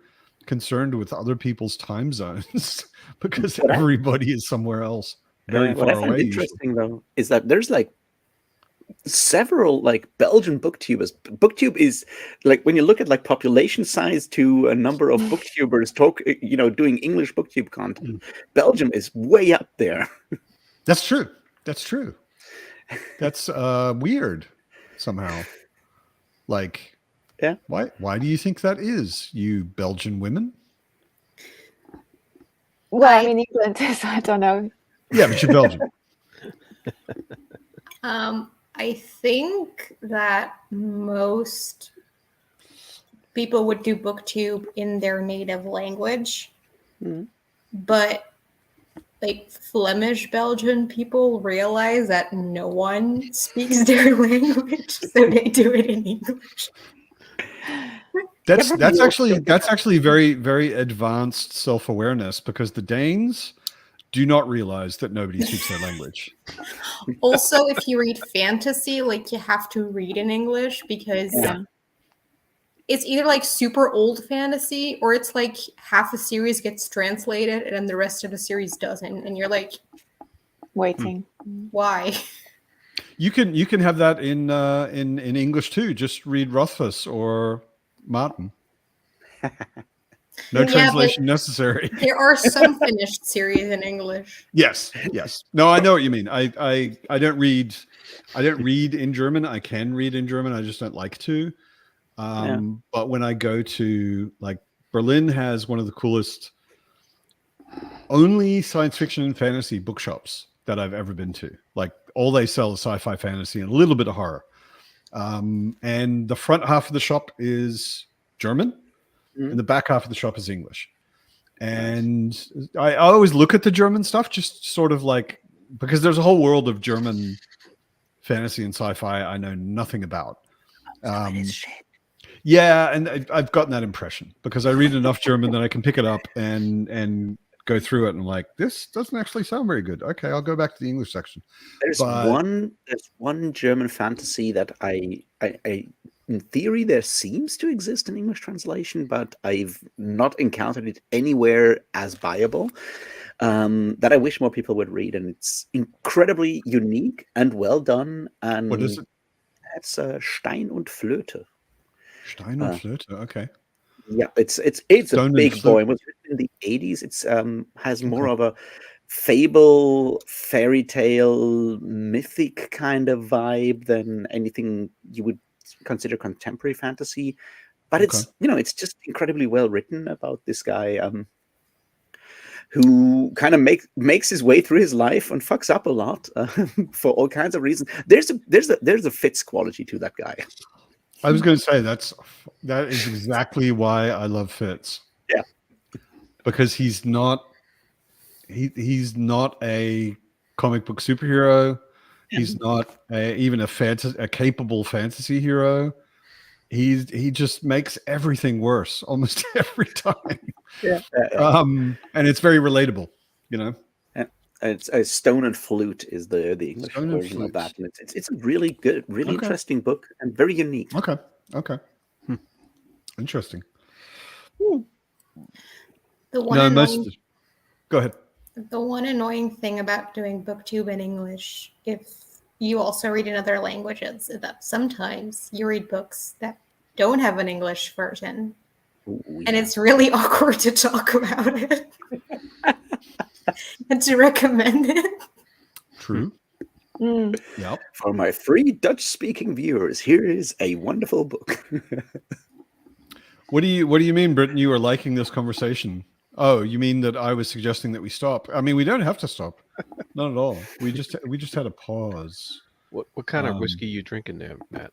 concerned with other people's time zones because everybody is somewhere else very what far I find away. interesting though is that there's like several like Belgian booktubers. Booktube is like when you look at like population size to a number of booktubers doing English booktube content. Belgium is way up there. That's true. That's weird somehow. Like, yeah. Why do you think that is, you Belgian women? Well, I'm in England, so I don't know. Yeah, but you're Belgian. I think that most people would do booktube in their native language, but like Flemish Belgian people realize that no one speaks their language, so they do it in English. That's actually very, very advanced self-awareness, because the Danes do not realize that nobody speaks their language. Also, if you read fantasy, like you have to read in English because it's either like super old fantasy or it's like half a series gets translated and then the rest of the series doesn't, and you're like waiting. Why? You can have that in English too. Just read Rothfuss or Martin. No translation necessary. There are some finished series in English. Yes. No, I know what you mean. I don't read in German. I can read in German. I just don't like to. But when I go to, like, Berlin has one of the coolest only science fiction and fantasy bookshops that I've ever been to. Like, all they sell is sci-fi, fantasy, and a little bit of horror. And the front half of the shop is German, and the back half of the shop is English. And I always look at the German stuff, just sort of like, because there's a whole world of German fantasy and sci-fi I know nothing about. Yeah, and I've gotten that impression because I read enough German that I can pick it up and go through it, and I'm like, this doesn't actually sound very good. Okay, I'll go back to the English section. There's one German fantasy that I in theory there seems to exist in English translation, but I've not encountered it anywhere as viable. That I wish more people would read, and it's incredibly unique and well done. And what is it? It's Stein und Flöte. Stein und Flöte. Okay. Yeah, it's a big boy. It was written in the 80s. It's has more of a fable, fairy tale, mythic kind of vibe than anything you would consider contemporary fantasy. But it's it's just incredibly well written about this guy. who kind of makes his way through his life and fucks up a lot for all kinds of reasons. There's a Fitz quality to that guy. I was going to say that is exactly why I love Fitz. Yeah, because he's not a comic book superhero. He's not even a capable fantasy hero. He just makes everything worse almost every time. Yeah. And it's very relatable, you know. It's Stone and Flute is the English version of that, and it's a really good, really interesting book and very unique. Okay. Interesting. The one Go ahead. The one annoying thing about doing booktube in English, if you also read in other languages, is that sometimes you read books that don't have an English version. Ooh, yeah. And it's really awkward to talk about it and to recommend it. True. Yep. For my free Dutch-speaking viewers, here is a wonderful book. What do you mean, Britton? You are liking this conversation? Oh, you mean that I was suggesting that we stop? I mean, we don't have to stop. Not at all. We just had a pause. What kind of whiskey you drinking there, Matt?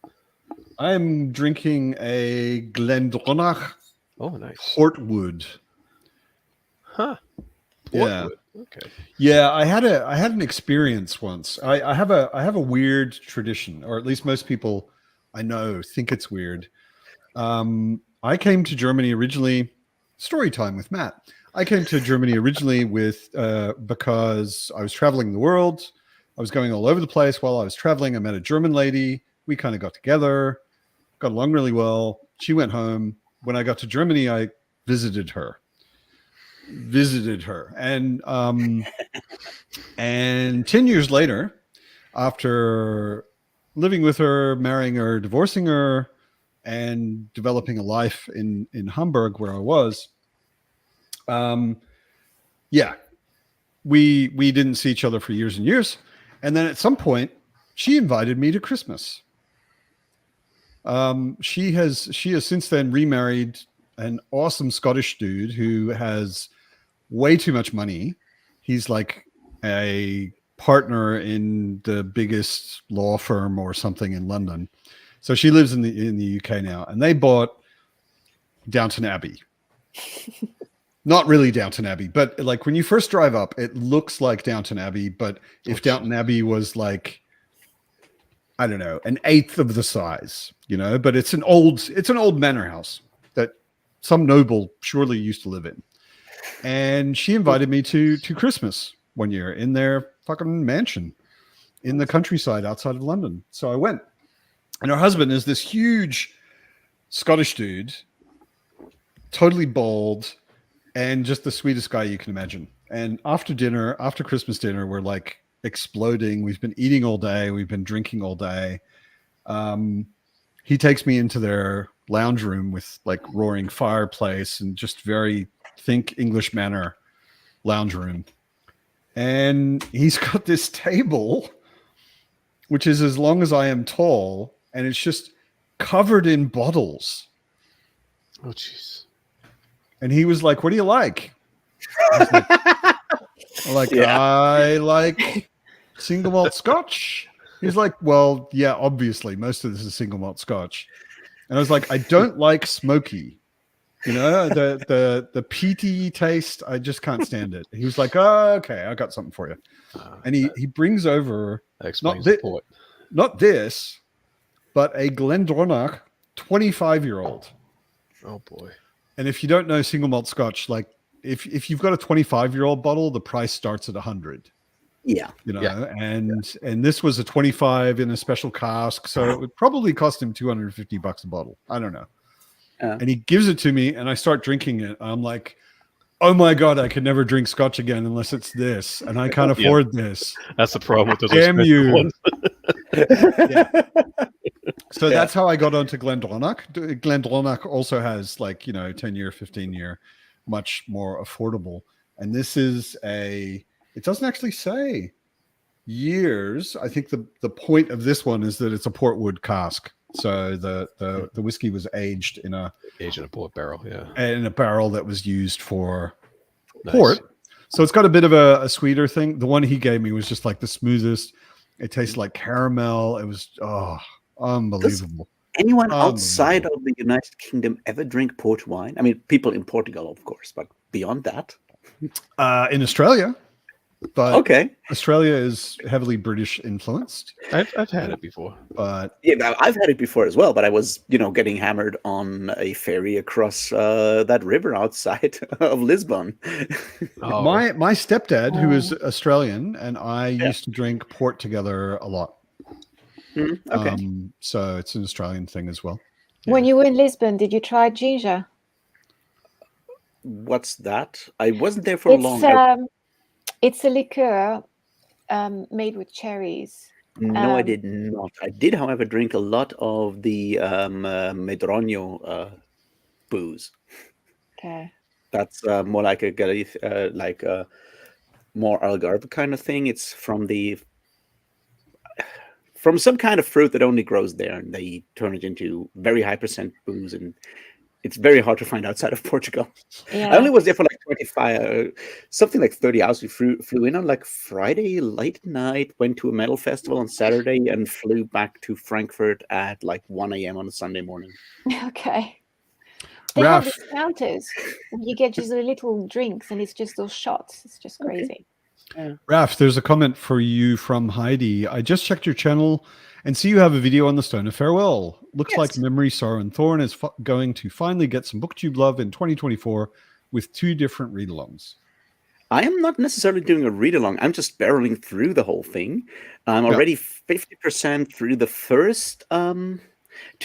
I'm drinking a Glendronach. Oh, nice. Portwood. Huh. Yeah. Okay. Yeah, I had an experience once. I have a weird tradition, or at least most people I know think it's weird. I came to Germany originally. Story time with Matt. I came to Germany originally because I was traveling the world. I was going all over the place while I was traveling. I met a German lady. We kind of got together, got along really well. She went home. When I got to Germany, I visited her. And 10 years later, after living with her, marrying her, divorcing her, and developing a life in Hamburg where I was, we didn't see each other for years and years. And then at some point, she invited me to Christmas. She has since then remarried an awesome Scottish dude who has way too much money. He's like a partner in the biggest law firm or something in London. So she lives in the UK now, and they bought Downton Abbey. Not really Downton Abbey, but like when you first drive up, it looks like Downton Abbey. But if Downton Abbey was like, I don't know, an eighth of the size, you know, but it's an old manor house that some noble surely used to live in. And she invited me to Christmas one year in their fucking mansion in the countryside outside of London. So I went. And her husband is this huge Scottish dude, totally bald, and just the sweetest guy you can imagine. And after Christmas dinner, we're like exploding. We've been eating all day. We've been drinking all day. He takes me into their lounge room with like roaring fireplace and just very think English manor lounge room. And he's got this table, which is as long as I am tall, and it's just covered in bottles. Oh, jeez. And he was like, "What do you like?" I like single malt Scotch. He's like, "Well, yeah, obviously, most of this is single malt Scotch." And I was like, "I don't like smoky. You know, the peaty taste. I just can't stand it." He was like, "Oh, okay, I got something for you." And he brings over not this, but a Glendronach 25-year-old. Oh boy. And if you don't know single malt Scotch, like if you've got a 25-year-old bottle, the price starts at 100. Yeah. You know, and this was a 25 in a special cask, so it would probably cost him $250 a bottle. I don't know. And he gives it to me, and I start drinking it. I'm like, oh my God, I could never drink Scotch again unless it's this, and I can't afford this. That's the problem with those. Damn you. Ones. Yeah. So that's how I got onto Glendronach. Glendronach also has 10-year, 15-year, much more affordable. And this is it doesn't actually say years. I think the point of this one is that it's a portwood cask. So the whiskey was aged in a port barrel, yeah. In a barrel that was used for port. So it's got a bit of a sweeter thing. The one he gave me was just like the smoothest. It tasted like caramel. It was unbelievable. Anyone outside of the United Kingdom ever drink port wine? I mean, people in Portugal, of course, but beyond that, in Australia. But okay, Australia is heavily British influenced. I've had it before, but yeah, I've had it before as well. But I was, getting hammered on a ferry across that river outside of Lisbon. Oh. My stepdad, who is Australian, and I used to drink port together a lot. Okay, so it's an Australian thing as well. When you were in Lisbon, did you try ginger? What's that? I wasn't there for long. It's a liqueur made with cherries. No, I did not. I did, however, drink a lot of the Medronho booze. Okay. That's more like a more Algarve kind of thing. It's from some kind of fruit that only grows there, and they turn it into very high percent booze, and it's very hard to find outside of Portugal. Yeah. I only was there for like 25, something like 30 hours. We flew in on like Friday late night, went to a metal festival on Saturday, and flew back to Frankfurt at like 1 a.m. on a Sunday morning. Okay. They have these counters. You get just the little drinks, and it's just those shots. It's just crazy. Yeah. Raf, there's a comment for you from Heidi. I just checked your channel and see you have a video on the Stone of Farewell. Looks like Memory, Sorrow, and Thorn is going to finally get some BookTube love in 2024 with 2 different read-alongs. I am not necessarily doing a read-along. I'm just barreling through the whole thing. I'm already 50% through the first to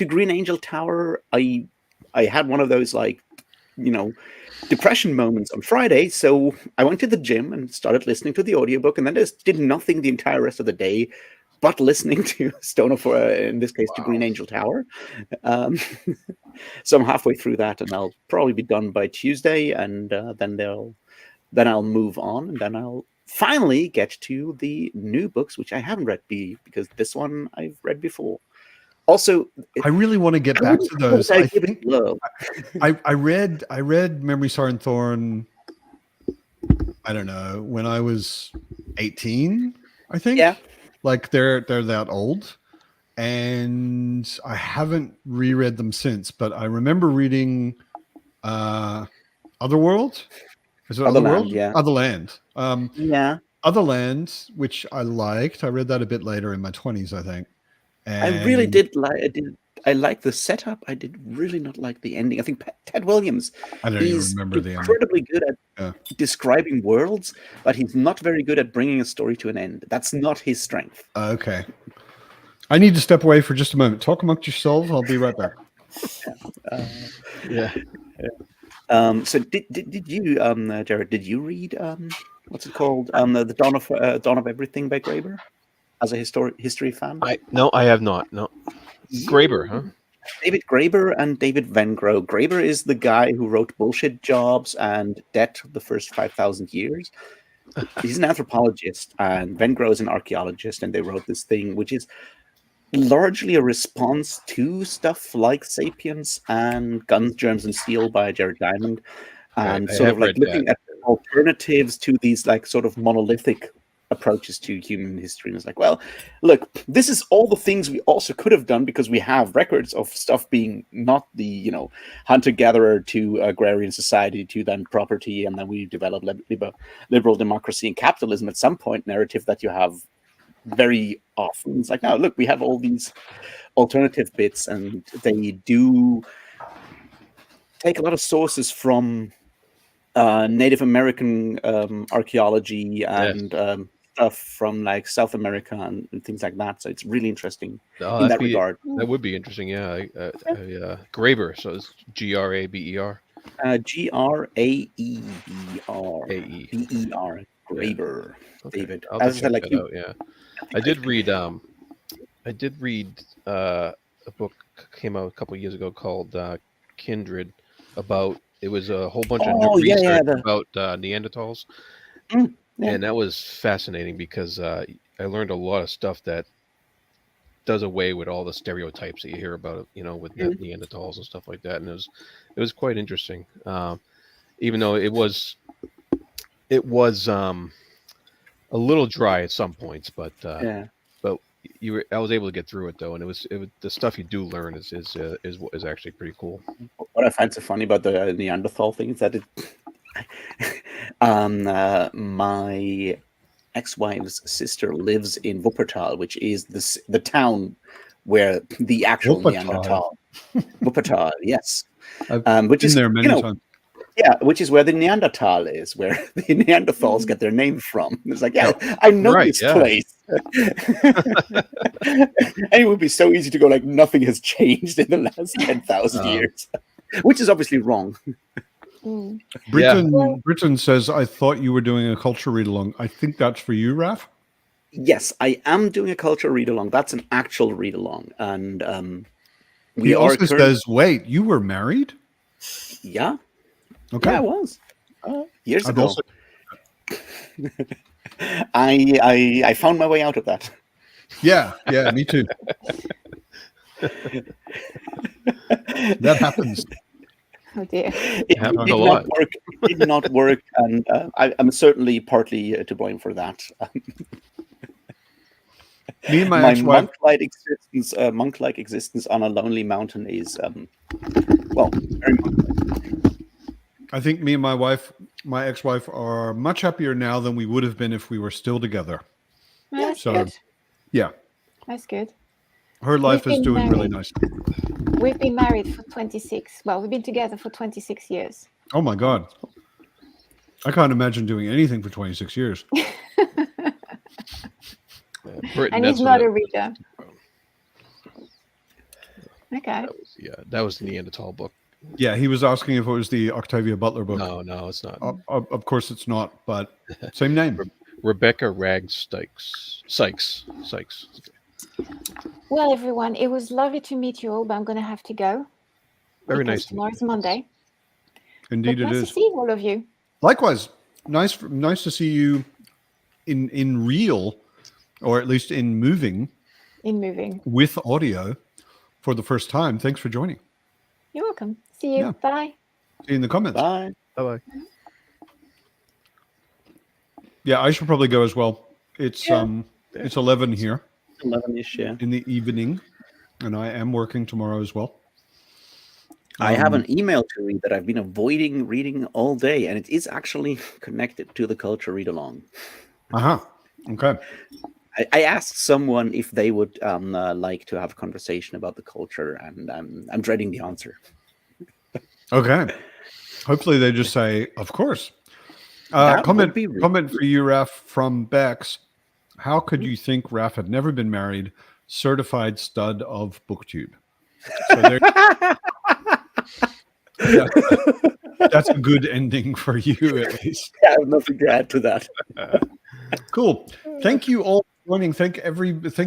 Green Angel Tower. I had one of those depression moments on Friday, so I went to the gym and started listening to the audiobook, and then just did nothing the entire rest of the day but listening to Stone of, in this case, to Green Angel Tower. So I'm halfway through that, and I'll probably be done by Tuesday, and then I'll move on, and then I'll finally get to the new books, which I haven't read because this one I've read before. Also, I really want to get back to those. I read Memory, Sorrow, and Thorn, I don't know, when I was 18, I think. Yeah. Like they're that old. And I haven't reread them since, but I remember reading Otherworld. Is it Otherworld? Yeah. Otherland. Yeah. Otherland, which I liked. I read that a bit later in my 20s, I think. And I really did like. I liked the setup. I did really not like the ending. I think Ted Williams. I don't even remember the ending. Incredibly good at describing worlds, but he's not very good at bringing a story to an end. That's not his strength. Okay. I need to step away for just a moment. Talk amongst yourselves. I'll be right back. So did you, Jared? Did you read what's it called? The Dawn of Everything by Graeber? As a history fan? No, I have not. No. Graeber, huh? David Graeber and David Vengrow. Graeber is the guy who wrote Bullshit Jobs and Debt the First 5,000 Years. He's an anthropologist, and Vengrow is an archaeologist, and they wrote this thing, which is largely a response to stuff like Sapiens and Guns, Germs, and Steel by Jared Diamond, and sort of like looking at alternatives to these like sort of monolithic approaches to human history. And it's like, well, look, this is all the things we also could have done because we have records of stuff being not the hunter-gatherer to agrarian society to then property, and then we develop liberal democracy and capitalism at some point narrative that you have very often. It's like, no, look, we have all these alternative bits, and they do take a lot of sources from Native American archaeology and stuff from like South America and things like that. So it's really interesting in that regard. That would be interesting, yeah. Graeber, so it's Graber. Graeber. Graeber. Okay. David. I'll check that out, yeah. I did read a book came out a couple of years ago called Kindred about. It was a whole bunch of new research about Neanderthals. And that was fascinating because I learned a lot of stuff that does away with all the stereotypes that you hear about, with Neanderthals and stuff like that. And it was quite interesting. Even though it It was a little dry at some points, but Yeah. but I was able to get through it though, and it was the stuff you do learn is actually pretty cool. What I find so funny about the Neanderthal thing is that my ex-wife's sister lives in Wuppertal, which is the town where the actual Wuppertal. Neanderthal. Wuppertal, yes. I've Which been is there many times. Yeah, which is where the Neanderthal is, where the Neanderthals get their name from. It's like, yeah, I know Right, this yeah. place. And it would be so easy to go like nothing has changed in the last 10,000 years, which is obviously wrong. Mm. Britain says, I thought you were doing a culture read along. I think that's for you, Raf. Yes, I am doing a culture read along. That's an actual read along, and He also says, wait, you were married? Yeah. Okay. Yeah, I was years I've ago. also- I found my way out of that. Yeah, me too. That happens. Oh dear. It Happens did a not lot. work. It did not work, and I'm certainly partly to blame for that. Me and my My ex-wife, monk-like existence on a lonely mountain is, well, very monk-like. I think me and my ex-wife are much happier now than we would have been if we were still together. Well, that's So- good. Yeah. That's good. Her life We've is been doing really married. nice. We've been married for 26. Well, we've been together for 26 years. Oh my God. I can't imagine doing anything for 26 years. Britain, And that's he's not what a reader. Okay. that was the Neanderthal book. Yeah, he was asking if it was the Octavia Butler book. No, it's not. Of course it's not, but same name. Rebecca Rags Sykes. Well, everyone, it was lovely to meet you all, but I'm going to have to go. Very because nice. Tomorrow's Monday. Indeed But it nice is. to see all of you. Likewise. Nice to see you in real, or at least in moving with audio for the first time. Thanks for joining. You're welcome. See you. Yeah. Bye. See you in the comments. Bye. Bye. Yeah, I should probably go as well. It's Yeah. it's 11 here 11-ish, yeah. in the evening, and I am working tomorrow as well. I have an email to read that I've been avoiding reading all day, and it is actually connected to the culture read along. Okay. I asked someone if they would like to have a conversation about the culture, and I'm dreading the answer. Okay. Hopefully they just say, of course. That Comment would be really comment for you, Raf, from Bex. How could you think Raf had never been married? Certified stud of BookTube. So there, that's a good ending for you, at least. I have nothing to add to that. Cool. Thank you all for joining. Thank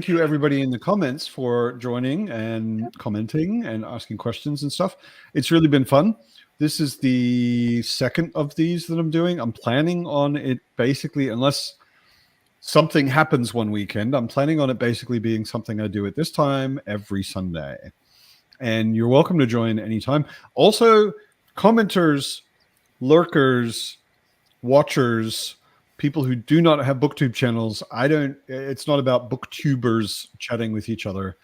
you everybody in the comments for joining and commenting and asking questions and stuff. It's really been fun. This is the second of these that I'm doing. I'm planning on it basically, unless something happens one weekend, I'm planning on it basically being something I do at this time every Sunday. And you're welcome to join anytime. Also, commenters, lurkers, watchers, people who do not have BookTube channels, it's not about BookTubers chatting with each other.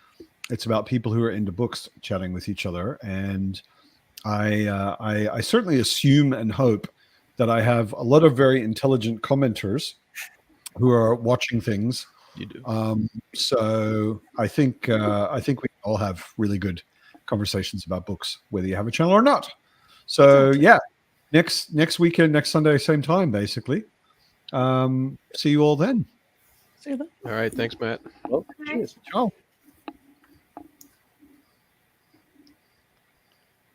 It's about people who are into books chatting with each other. And I certainly assume and hope that I have a lot of very intelligent commenters who are watching things. You do. So I think we all have really good conversations about books, whether you have a channel or not. So yeah, next weekend, next Sunday, same time, basically. See you all then. See you then. All right. Thanks, Matt. Well, cheers. Ciao.